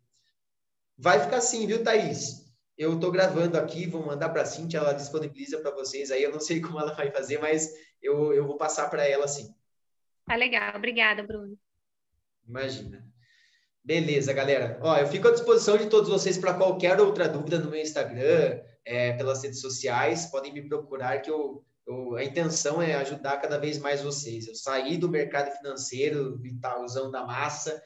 Vai ficar assim, viu, Thaís? Eu estou gravando aqui, vou mandar para a Cíntia, ela disponibiliza para vocês aí. Eu não sei como ela vai fazer, mas eu vou passar para ela sim. Tá legal, obrigada, Bruno. Imagina. Beleza, galera. Eu fico à disposição de todos vocês para qualquer outra dúvida no meu Instagram, pelas redes sociais. Podem me procurar, que a intenção é ajudar cada vez mais vocês. Eu saí do mercado financeiro, vitalzão da massa,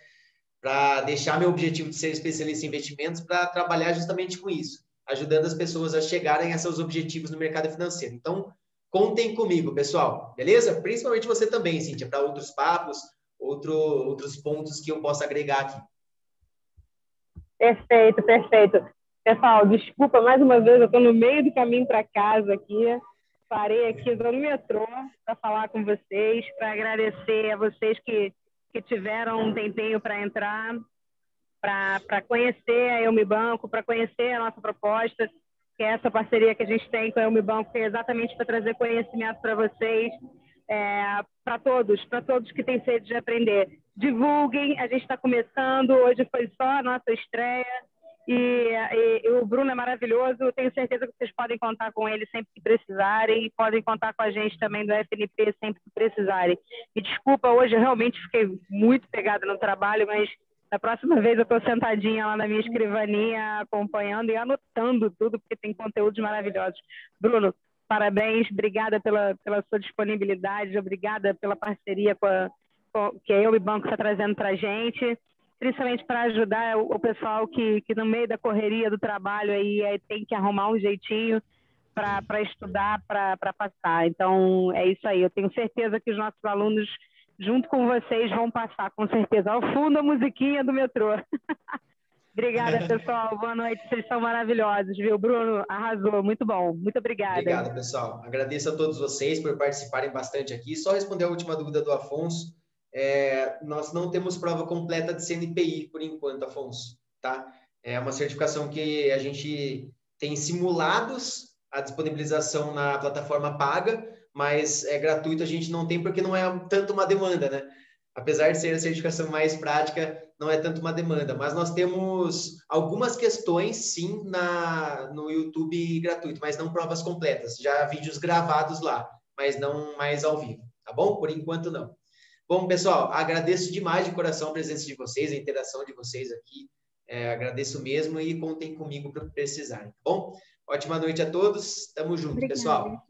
para deixar meu objetivo de ser especialista em investimentos, para trabalhar justamente com isso, ajudando as pessoas a chegarem a seus objetivos no mercado financeiro. Então, contem comigo, pessoal, beleza? Principalmente você também, Cíntia, para outros papos, outros pontos que eu possa agregar aqui. Perfeito, perfeito. Pessoal, desculpa mais uma vez, eu estou no meio do caminho para casa aqui. Parei aqui, estou no metrô para falar com vocês, para agradecer a vocês que tiveram um tempinho para entrar, para conhecer a Eu Me Banco, para conhecer a nossa proposta, que é essa parceria que a gente tem com a Eu Me Banco, que é exatamente para trazer conhecimento para vocês, para todos que têm sede de aprender. Divulguem, a gente está começando, hoje foi só a nossa estreia, e o Bruno é maravilhoso, tenho certeza que vocês podem contar com ele sempre que precisarem, e podem contar com a gente também do FNP sempre que precisarem. E desculpa, hoje eu realmente fiquei muito pegada no trabalho, mas da próxima vez eu estou sentadinha lá na minha escrivaninha, acompanhando e anotando tudo, porque tem conteúdos maravilhosos. Bruno, parabéns, obrigada pela sua disponibilidade, obrigada pela parceria que a Eu Me Banco está trazendo para a gente, principalmente para ajudar o pessoal que no meio da correria do trabalho aí tem que arrumar um jeitinho para estudar, para passar. Então, é isso aí. Eu tenho certeza que os nossos alunos, junto com vocês, vão passar, com certeza. Ao fundo, a musiquinha do metrô. Obrigada, pessoal. Boa noite. Vocês são maravilhosos, viu? Bruno, arrasou. Muito bom. Muito obrigada. Obrigado, pessoal. Agradeço a todos vocês por participarem bastante aqui. Só responder a última dúvida do Afonso. Nós não temos prova completa de CNPI por enquanto, Afonso, tá? É uma certificação que a gente tem simulados a disponibilização na plataforma paga, mas é gratuito, a gente não tem porque não é tanto uma demanda, né? Apesar de ser a certificação mais prática, não é tanto uma demanda, mas nós temos algumas questões, sim, no YouTube gratuito, mas não provas completas, já vídeos gravados lá, mas não mais ao vivo, tá bom? Por enquanto, não. Bom, pessoal, agradeço demais de coração a presença de vocês, a interação de vocês aqui. Agradeço mesmo e contem comigo para precisarem, tá bom? Ótima noite a todos. Tamo junto, Obrigada. pessoal.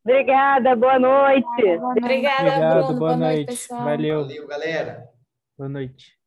Obrigada, boa noite. Obrigada, Obrigado, Bruno. Boa noite, pessoal. Valeu. Valeu, galera. Boa noite.